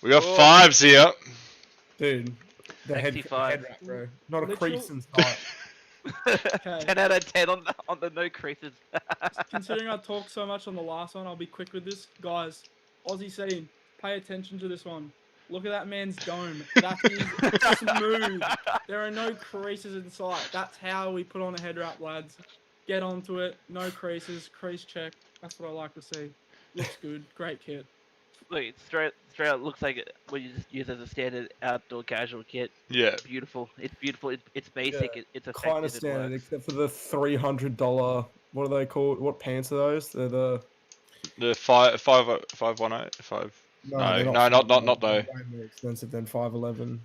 We got Oh. fives here. Dude, the head 65. wrap, bro. Not a Literal- crease in sight. Okay. 10 out of 10 on the no creases. Considering I talked so much on the last one, I'll be quick with this. Guys, Aussie scene, pay attention to this one. Look at that man's dome. That is smooth. There are no creases in sight. That's how we put on a head wrap, lads. Get onto it. No creases. Crease check. That's what I like to see. Looks good. Great kit. Look, it's straight out looks like what you just use as a standard outdoor casual kit. Yeah. Beautiful. It's beautiful. It's basic. Yeah, It's effective. Kind of it standard, works. except for the $300. What are they called? What pants are those? They're the The 510 5. No, they're no, not $511. though. They're way more expensive than 511.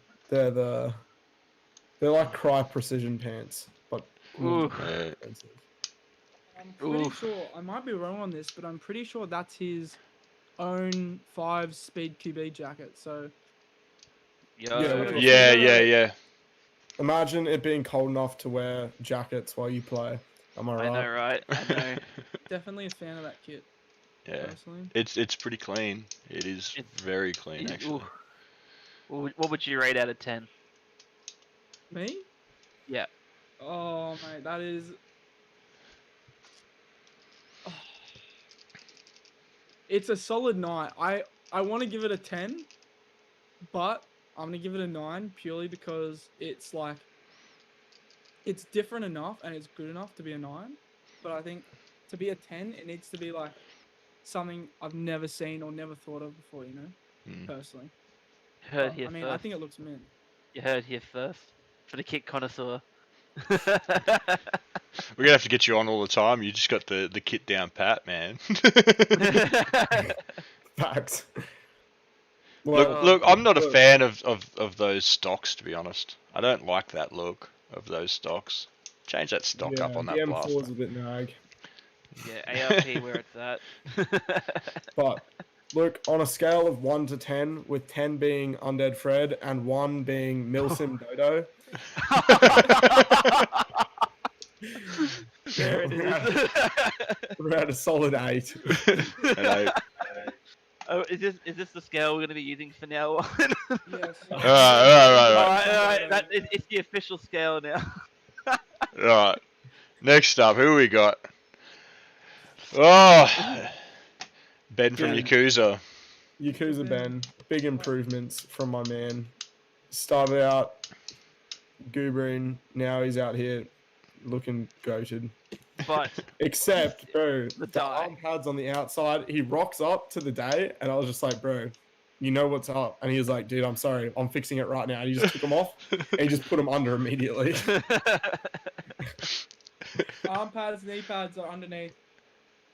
They're like Cry Precision pants, but more Ooh. expensive. I'm pretty Oof. sure, I might be wrong on this, but I'm pretty sure that's his own 5-speed QB jacket. So, Yo. Yeah. Imagine it being cold enough to wear jackets while you play. Am I right? I know, right? I know. definitely a fan of that kit, Yeah. personally. It's pretty clean. It is It's- very clean actually. Ooh. What would you rate out of 10? Me? Yeah. Oh, mate, that is. Oh. It's a solid 9. I want to give it a 10, but I'm gonna give it a 9 purely because it's like it's different enough and it's good enough to be a 9. But I think to be a 10, it needs to be like something I've never seen or never thought of before. Personally. Heard But, here I mean, first. I think it looks mint. You heard here first. For the kit connoisseur. We're gonna have to get you on all the time. You just got the kit down pat, man. Facts. Look, I'm not a fan of those stocks, to be honest. I don't like that look of those stocks. Change that stock up on the that M4 is blaster. a bit nag. Yeah, ARP where it's at. But look, on a scale of 1 to 10, with 10 being Undead Fred and 1 being Milsim Dodo, There it is. we're at a solid 8. And I, Oh, is this the scale we're gonna be using for now on? Yes. Alright. Alright, it's the official scale now. Right. Next up, who we got? Oh, Ben from Yeah. Yakuza. Yakuza Ben, big improvements from my man. Started out goobering, now he's out here looking goated. But Except, bro, The the die. arm pads on the outside, he rocks up to the day, and I was just like, bro, you know what's up. And he was like, dude, I'm sorry, I'm fixing it right now. And he just took them off, and he just put them under immediately. Arm pads, knee pads are underneath.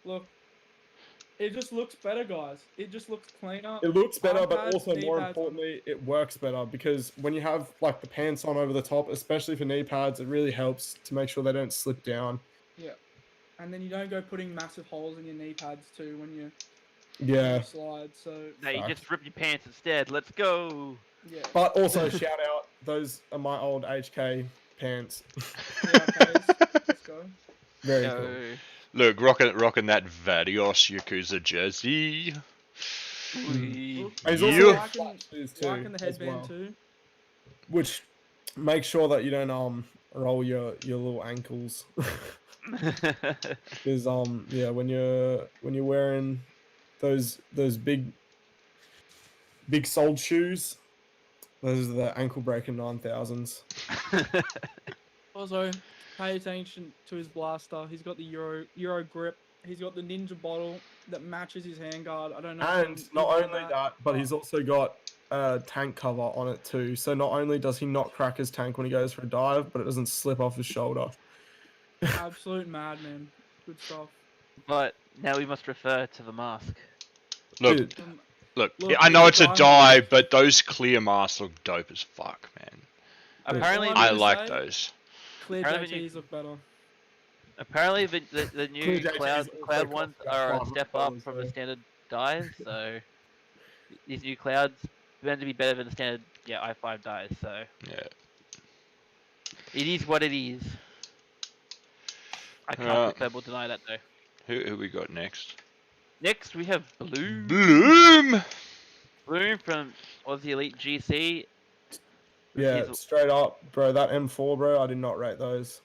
Look, it just looks better, guys. It just looks cleaner. It looks better, Arm but pads, also knee more pads. importantly, it works better because when you have like the pants on over the top, especially for knee pads, it really helps to make sure they don't slip down. Yeah. And then you don't go putting massive holes in your knee pads too when you Yeah. slide. So now you Fuck. just rip your pants instead. Let's go. yeah. But also shout out, those are my old HK pants. Let's go. Very cool. Go. Look, rocking that Varios Yakuza jersey. Wee. And he's You. also Liking, got shoes too, liking the as headband well, too. which make sure that you don't roll your little ankles. Because yeah, when you're wearing those big soled shoes, those are the ankle breaking 9000s. Also, pay attention to his blaster. He's got the Euro grip. He's got the ninja bottle that matches his handguard. I don't know. if And you not know only that, but he's also got a tank cover on it too. So not only does he not crack his tank when he goes for a dive, but it doesn't slip off his shoulder. absolute madman. Good stuff. But now we must refer to the mask. Look, Dude, look. Look, I know the it's a diamond- dye, but those clear masks look dope as fuck, man. Apparently, All I'm I gonna like say, those. Clear Apparently JTs look better. apparently the new Clear JTs cloud also ones cost are a about step up $500 from the though. standard dyes. So these new clouds meant to be better than the standard i5 dyes. So Yeah. it is what it is. I can't purple deny that though. Who we got next? Next we have Blue. Bloom. Bloom from Aussie Elite GC. yeah, He's- straight up, bro. That M4, bro. I did not rate those.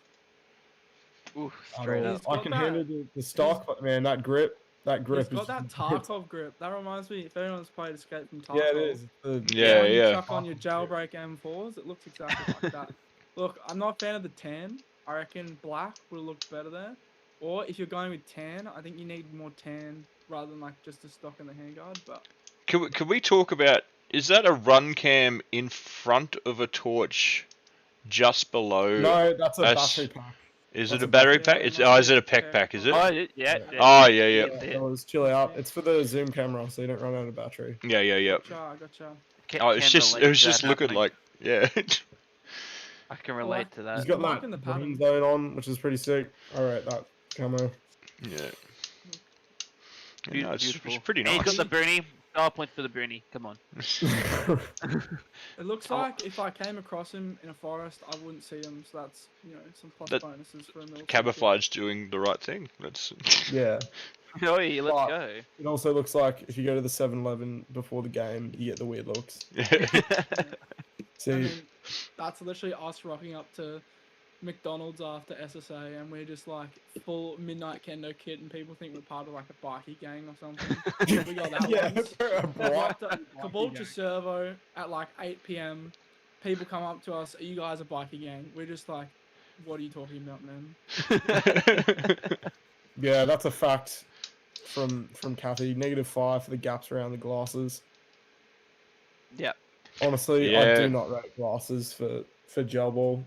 Ooh, At straight all. up. He's I got can that- handle the stock, but man, that grip He's is got that Tarkov grip. That reminds me, if anyone's played Escape from Tarkov. Yeah, it is. Yeah, when you yeah. chuck on your jailbreak M4s, it looks exactly like that. Look, I'm not a fan of the tan. I reckon black would have looked better there. Or if you're going with tan, I think you need more tan rather than like just a stock in the handguard. But Can we talk about? Is that a run cam in front of a torch, just below? No, that's a That's- battery pack. Is that's it a a battery battery- pack? yeah, It's it must is be it a a pack pack. pack? Is it? Oh, Oh yeah. yeah, yeah. Yeah. Fellas, chill out. It's for the zoom camera, so you don't run out of battery. Yeah, yeah, yeah. gotcha. Oh, it's Can just relate it was to just that looking happening. like yeah. I can relate to He's that. got liking that the green pattern. zone on, which is pretty sick. All right, that camo. Yeah. Yeah, no, it's Beautiful. pretty And he's nice. got the Bruni. Star points for the Bruni. Come on. It looks Oh. like if I came across him in a forest, I wouldn't see him. So that's some plus That- bonuses for a military. Camouflage doing the right thing. That's Yeah. Oi, let's But- go. It also looks like if you go to the 7-Eleven before the game, you get the weird looks. See, I mean, that's literally us rocking up to McDonald's after SSA, and we're just like full midnight kendo kit, and people think we're part of like a bikie gang or something. We got that yeah, once. a We bright rocked up bikie Caboolture gang. Servo at like 8 p.m. People come up to us, "Are you guys a bikie gang?" We're just like, What are you talking about, man? Yeah, that's a fact from Kathy. -5 for the gaps around the glasses. Yeah. Honestly, I Yeah. do not rate glasses for gel ball.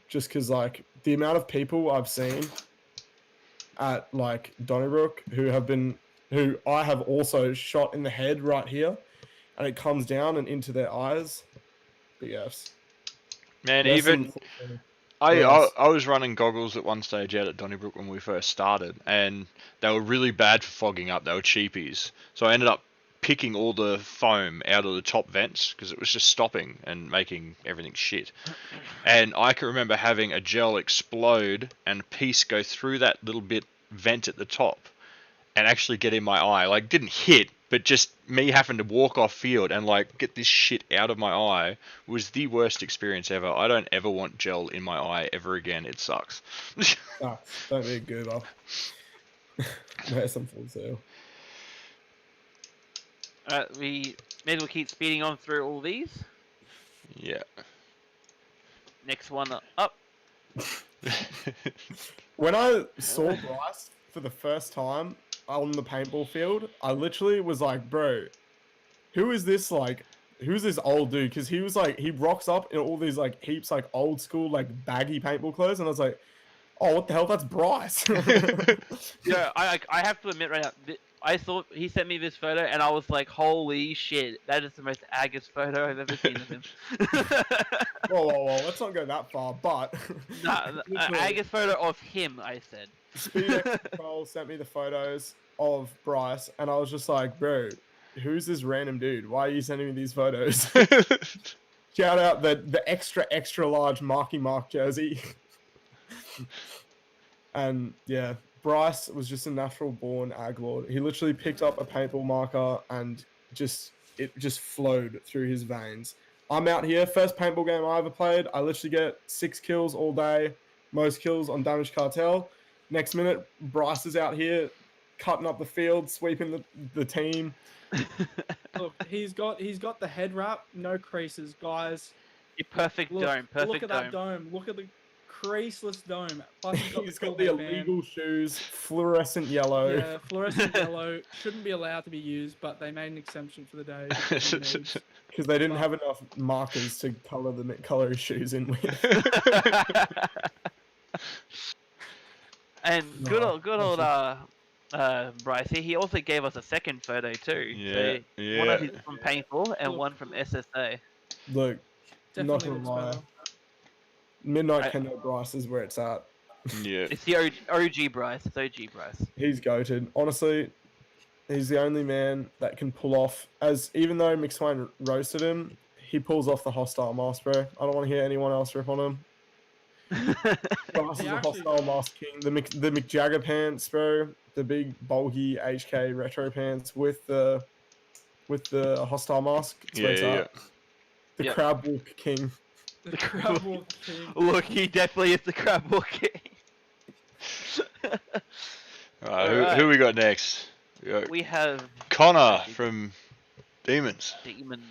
Just because like the amount of people I've seen at like Donnybrook who I have also shot in the head right here, and it comes down and into their eyes. Big Fs. Man, There's even some- I, what I else? I was running goggles at one stage out at Donnybrook when we first started, and they were really bad for fogging up. They were cheapies, so I ended up picking all the foam out of the top vents because it was just stopping and making everything shit. And I can remember having a gel explode and a piece go through that little bit vent at the top and actually get in my eye. Like, didn't hit, but just me having to walk off field and like get this shit out of my eye was the worst experience ever. I don't ever want gel in my eye ever again. It sucks. Don't be a goober. Wear some full sail. We may as well keep speeding on through all these. Yeah. Next one up. When I saw Bryce for the first time on the paintball field, I literally was like, bro, who's this old dude? Because he was like, he rocks up in all these like heaps like old school like baggy paintball clothes, and I was like, oh, what the hell? That's Bryce. Yeah, I have to admit right now, I thought he sent me this photo and I was like, holy shit, that is the most Agus photo I've ever seen of him. Whoa, let's not go that far, but Nah, literally, Agus photo of him, I said. SpeedX Control sent me the photos of Bryce, and I was just like, bro, who's this random dude? Why are you sending me these photos? Shout out the extra large Marky Mark jersey. And yeah, Bryce was just a natural born ag lord. He literally picked up a paintball marker and it just flowed through his veins. I'm out here, first paintball game I ever played. I literally get 6 kills all day, most kills on Damage Cartel. Next minute, Bryce is out here cutting up the field, sweeping the team. Look, he's got the head wrap, no creases, guys. Your perfect dome, perfect Look at that dome. Look at the creaseless dome. Plus He's got the illegal shoes, fluorescent yellow. Yeah, fluorescent yellow shouldn't be allowed to be used, but they made an exception for the day because they didn't have enough markers to color his shoes in with. And good old Bryce here. He also gave us a second photo too. Yeah, so one of his from Painful and one from SSA. Look, not definitely gonna looks lie. better. Midnight Kendo Bryce is where it's at. Yeah. It's the OG Bryce. It's OG Bryce. He's goated. Honestly, he's the only man that can pull off. Even though McSwain roasted him, he pulls off the hostile mask, bro. I don't want to hear anyone else rip on him. Bryce is a hostile mask king. The McJagger pants, bro. The big bulky HK retro pants with the hostile mask. It's where it's at. The Yep. crab walk king. The crab walk king. Look, he definitely is the crab walking. Alright, who we got next? We have Connor from Demons. Demons.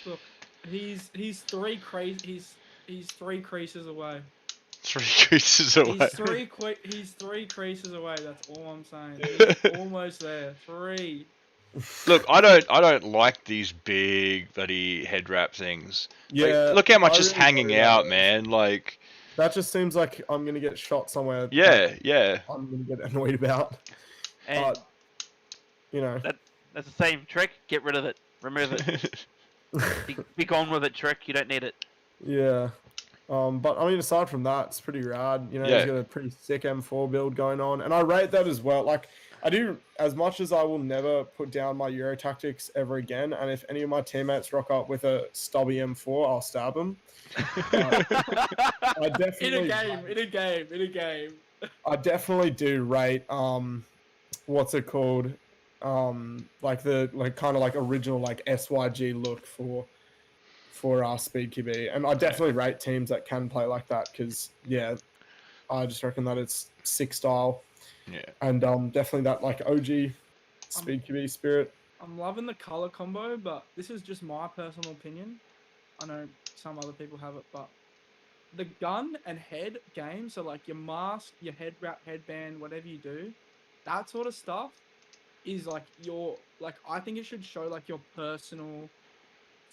Look, he's 3 creases away. 3 creases away. He's 3 creases away. That's all I'm saying. He's almost there. 3. Look, I don't like these big bloody head wrap things. Yeah. Like, look how much I is really hanging worry out, about man. Like, that just seems like I'm gonna get shot somewhere. yeah. I'm gonna get annoyed about. And But you know, that's the same trick. Get rid of it. Remove it. be gone with it, trick. You don't need it. yeah. But I mean, aside from that, it's pretty rad. You know, Yeah. he's got a pretty sick M4 build going on, and I rate that as well. Like, I do, as much as I will never put down my Euro tactics ever again, and if any of my teammates rock up with a stubby M4, I'll stab them. I definitely In a game. I definitely do rate what's it called? Like the kind of like original like SYG look for our Speed QB. And I definitely rate teams that can play like that because yeah, I just reckon that it's sick style. Yeah. And definitely that like OG Speed QB spirit. I'm loving the color combo, but this is just my personal opinion. I know some other people have it, but the gun and head game, so like your mask, your head wrap, headband, whatever you do, that sort of stuff is like I think it should show like your personal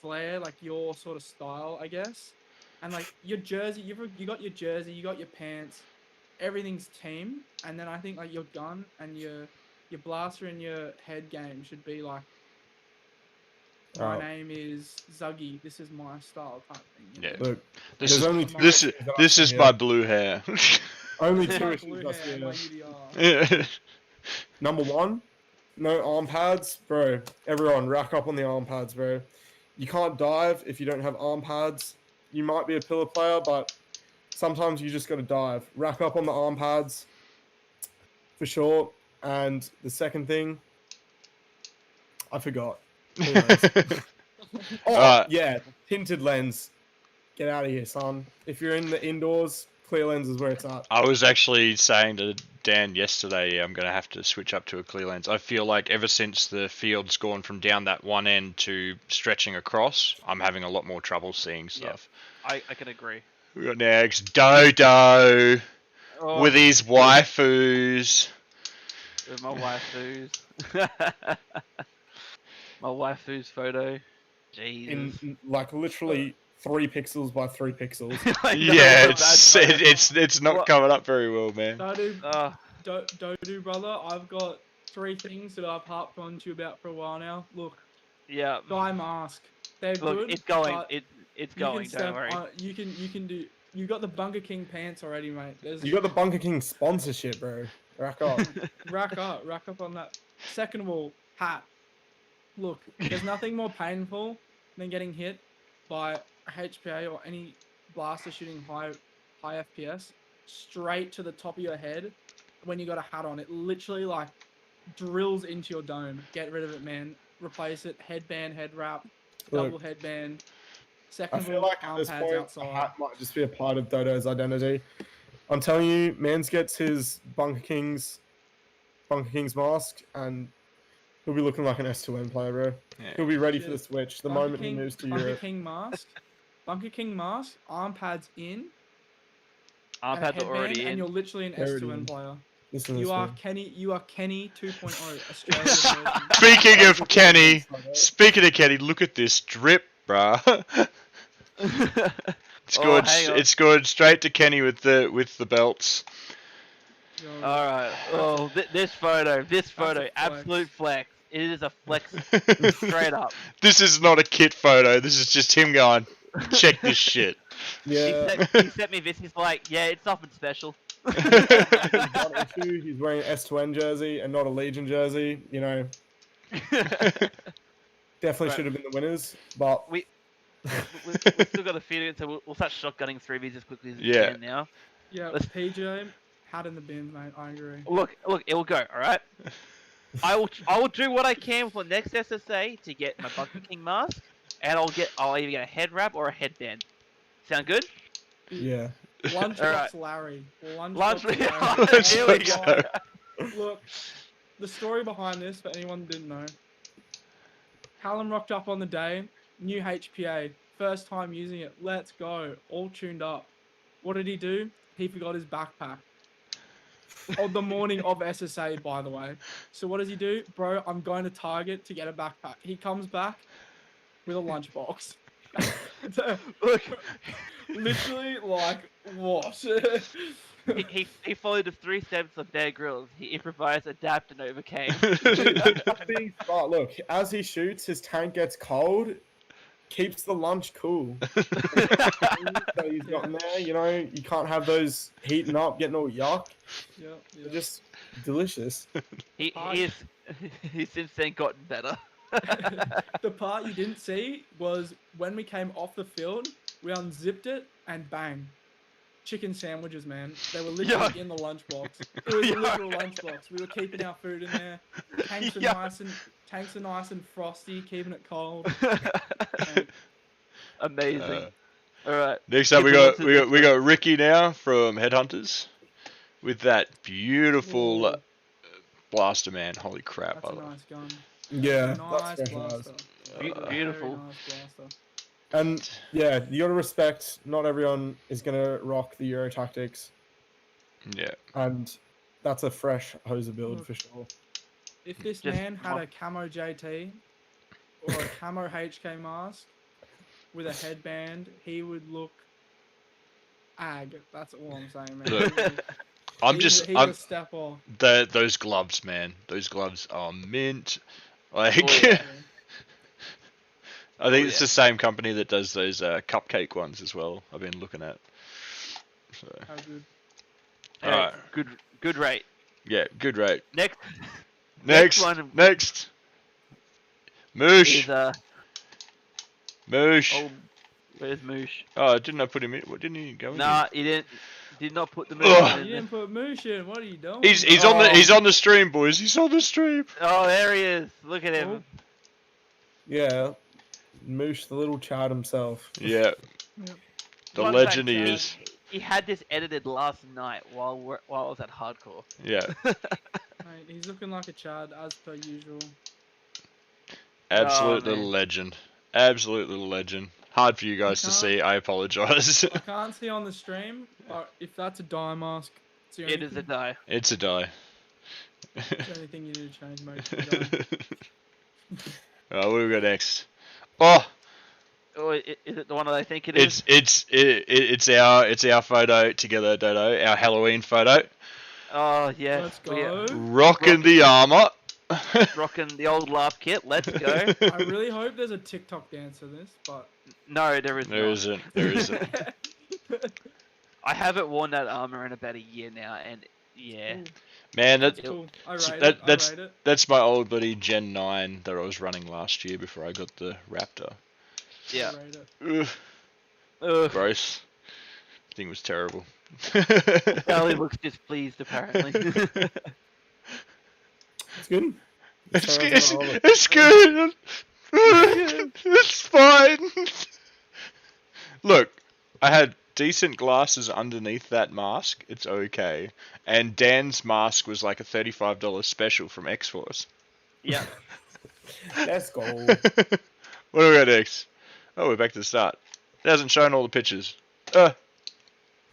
flair, like your sort of style, I guess. And like your jersey, you got your jersey, you got your pants, everything's team, and then I think like your gun and your blaster and your head game should be like, my Oh. name is Zuggy, this is my style type thing. You Yeah. know? Look, This there's is only two this is issues that I this see is here. my blue hair. Only This is two my issues blue I hair see and here. my UDR. Number one, no arm pads, bro. Everyone, rack up on the arm pads, bro. You can't dive if you don't have arm pads. You might be a pillar player, but sometimes you just got to dive. Rack up on the arm pads for sure. And the second thing, I forgot. Clear lens. Oh, Alright. yeah, tinted lens. Get out of here, son. If you're in the indoors, clear lens is where it's at. I was actually saying to Dan yesterday, I'm going to have to switch up to a clear lens. I feel like ever since the field's gone from down that one end to stretching across, I'm having a lot more trouble seeing stuff. I can agree. We got next Dodo Oh, with his waifus. with my waifus. My waifu's photo. Jesus. In like literally 3 pixels by 3 pixels. I know, Yeah, that's it's not What- coming up very well, man. Dodu, brother, I've got 3 things that I've harped on to you about for a while now. Look, yeah. guy mask. They're Look, good. it's going. but It's you going. can Don't worry. you can do. You got the Bunker King pants already, mate. There's You got the Bunker King sponsorship, bro. Rack up. rack up on that. Second of all, hat. Look, there's nothing more painful than getting hit by a HPA or any blaster shooting high FPS straight to the top of your head when you got a hat on. It literally like drills into your dome. Get rid of it, man. Replace it. Headband, head wrap, Look, double headband. I Second of feel all, like at arm this pads point, a outside. hat might just be a part of Dodo's identity. I'm telling you, Mans gets his Bunker King's mask, and he'll be looking like an S2N player, bro. Yeah. He'll be ready for Shit. the switch the Bunker moment he King- moves to Bunker Europe. King mask. Bunker King mask. Arm pads in. Arm and a pads are already headband, in. and you're literally an They're already S2N in. player. Listen to You this, are man. Kenny. You are Kenny 2.0 Australian version. Speaking of Kenny, Like, speaking of Kenny, look at this drip, bruh. It's Oh, good. hang on. It's good straight to Kenny with the belts. Yo, All right. Oh, this photo, flex. absolute flex. It is a flex straight up. This is not a kit photo. This is just him going, check this shit. yeah. He sent me this. He's like, yeah, it's nothing special. One issue, he's wearing an S2N jersey and not a Legion jersey. You know, definitely Right. should have been the winners, but We've still got a few, so we'll start shotgunning through these as quickly as we Yeah. can now. yeah, Let's- PJ, hat in the bin, mate. I agree. Look, it will go. All right. I will do what I can for next SSA to get my Bunker King mask, and I'll either get a head wrap or a headband. Sound good? yeah. Lunchbox Alright. Larry. Lunch. Larry. Here we Lunchbox go. Larry. Look, the story behind this, for anyone who didn't know, Callum rocked up on the day, new HPA, first time using it. Let's go, all tuned up. What did he do? He forgot his backpack. On the morning of SSA, by the way. So what does he do? Bro, I'm going to Target to get a backpack. He comes back with a lunchbox. Look, Literally, like, what? he followed the 3 steps of Bear Grylls. He improvised, adapted, and overcame. Being smart. Look, as he shoots, his tank gets cold, keeps the lunch cool. That he's got in there, you know, you can't have those heating up, getting all yuck. Yeah, They're just delicious. He's since then gotten better. The part you didn't see was when we came off the field, we unzipped it and bang. Chicken sandwiches, man. They were literally in the lunchbox. It was a literal lunchbox. We were keeping our food in there. Tanks are nice and frosty, keeping it cold. Man, Amazing. All right. Next up, we Moving on got to we got Ricky now from Headhunters with that beautiful Ooh. blaster, man. Holy crap! that's I a love. nice gun. Yeah, Nice that's blaster. specialized. Beautiful. Very nice blaster. And yeah, you gotta respect. Not everyone is gonna rock the Euro tactics, Yeah. and that's a fresh hoser build Look. for sure. If this Just man had a camo JT or a camo HK mask with a headband, he would look ag. That's all I'm saying, man. Look, I'm he's just a step off. those gloves, man. Those gloves are mint. Like, Oh, yeah. I think Oh, it's yeah. the same company that does those cupcake ones as well. I've been looking at. So, How good. alright. Good rate. Yeah, good rate. Next Next, one next. Moosh, is Moosh. oh, where's Moosh? Oh, didn't I put him in? What, didn't he go in? Nah, he did not put the Moosh Ugh. in You there. didn't put Moosh in. What are you doing? He's Oh. on the stream, boys. He's on the stream. Oh, there he is. Look at him. Yeah, Moosh, the little Chad himself. Yeah, Yep. the Fun legend fact, he Chad, is. He had this edited last night while I was at hardcore. Yeah, Mate, he's looking like a Chad as per usual. absolute little man. legend. Absolute little legend. Hard for you guys to can't- see. I apologize. I can't see on the stream, but if that's a dye mask, it's the only, It is a die. It's a die. it's the only thing you need to change, mate. to the dye. What do we got next? Oh, Oh, is it the one that I think it is? it's our photo together, Dodo. Our Halloween photo. Oh yeah. Let's Look at- go. Rocking the armor. Rocking the old laugh kit. Let's go. I really hope there's a TikTok dance for this, but No, there is There not. isn't. There isn't. I haven't worn that armor in about a year now, and yeah. Ooh, Man, that's that, cool. I so rate that- it. I that's- rate it. that's my old buddy Gen 9 that I was running last year before I got the Raptor. Yeah. I rate it. Ugh, Ugh. gross. Thing was terrible. Dali looks displeased apparently. It's good. It's, Sorry, it's, I love it. it's good. It's fine. Look, I had decent glasses underneath that mask. It's okay. And Dan's mask was like a $35 special from X-Force. yeah. Let's go. What do we got next? Oh, we're back to the start. It hasn't shown all the pictures.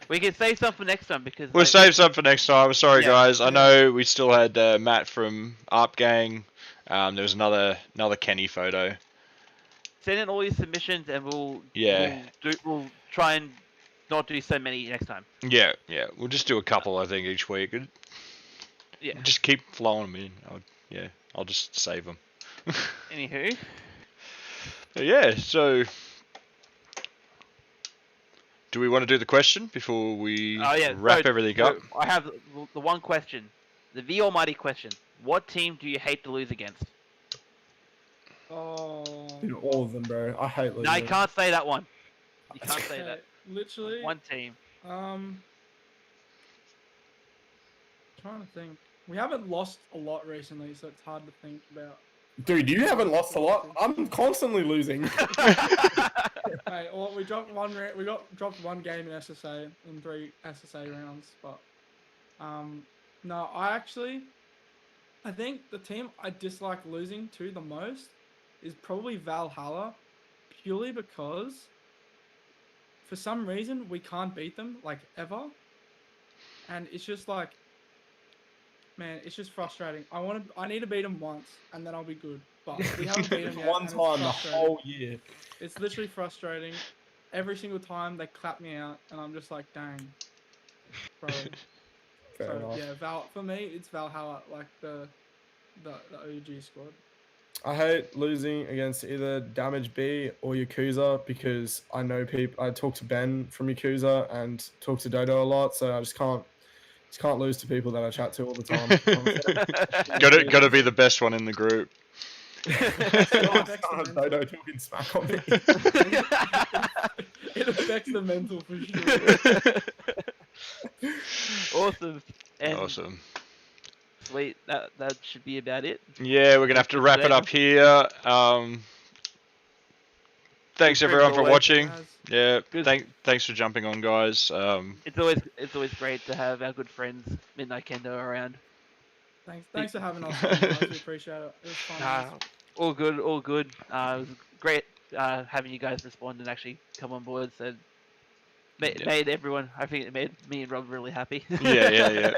We can save some for next time because We'll like, save some for next time. Sorry, Yeah. guys. I know we still had Matt from ARP Gang. There was another Kenny photo. send in all your submissions and Yeah. we'll try and not do so many next time. Yeah. We'll just do a couple, I think, each week. Yeah. Just keep flowing them in. I'll just save them. Anywho, Yeah, so... Do we want to do the question before we oh yeah, wrap so- everything so up? I have the one question, the almighty question: what team do you hate to lose against? Oh. Dude, all of them, bro. I hate losing. No, you can't say that one. You can't say Okay, that. literally. One team. Trying to think. We haven't lost a lot recently, so it's hard to think about. Dude, you haven't lost a lot. I'm constantly losing. Hey, well, we dropped one. Dropped one game in SSA in 3 SSA rounds, but no, I think the team I dislike losing to the most is probably Valhalla, purely because for some reason we can't beat them like ever, and it's just like, man, it's just frustrating. I need to beat them once, and then I'll be good. But we haven't beat them yet. One and it's time the frustrating. whole year. It's literally frustrating. Every single time they clap me out, and I'm just like, dang, bro. Fair So enough. yeah, for me, it's Valhalla, like the OG squad. I hate losing against either Damage B or Yakuza because I know people. I talk to Ben from Yakuza and talk to Dodo a lot, so I just can't lose to people that I chat to all the time. Gotta be the best one in the group. Dodo talking smack on me. It affects the mental for sure. Awesome. And Awesome. sweet. That should be about it. Yeah, we're gonna have to wrap it up here. Thanks Good everyone for always. watching. Guys, Yeah, Good. thanks for jumping on, guys. It's always great to have our good friends Midnight Kendo around. Thanks for having us. On, guys. We appreciate it. It was fun. All good. It was great having you guys respond and actually come on board. So Yeah. made everyone. I think it made me and Rob really happy. Yeah.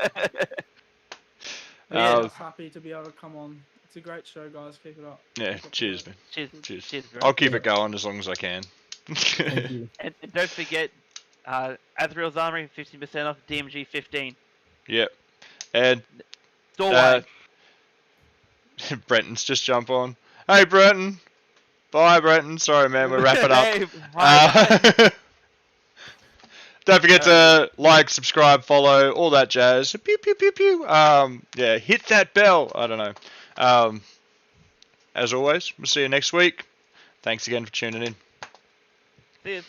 Yeah, Uh, just happy to be able to come on. It's a great show, guys. Keep it up. Yeah, Keep up the cheers, work. man. Cheers, Cheers. bro. I'll keep Yeah. it going as long as I can. Thank you. And don't forget, Azrael's Armory, 15% off. DMG 15. Yep. And Doorway. Brenton's just jump on. Hey, Brenton. Bye, Brenton. Sorry, man. We're wrapping up. Hey, bye. Don't forget to like, subscribe, follow, all that jazz. Pew pew pew pew. Yeah, hit that bell. I don't know. As always, we'll see you next week. Thanks again for tuning in. See you.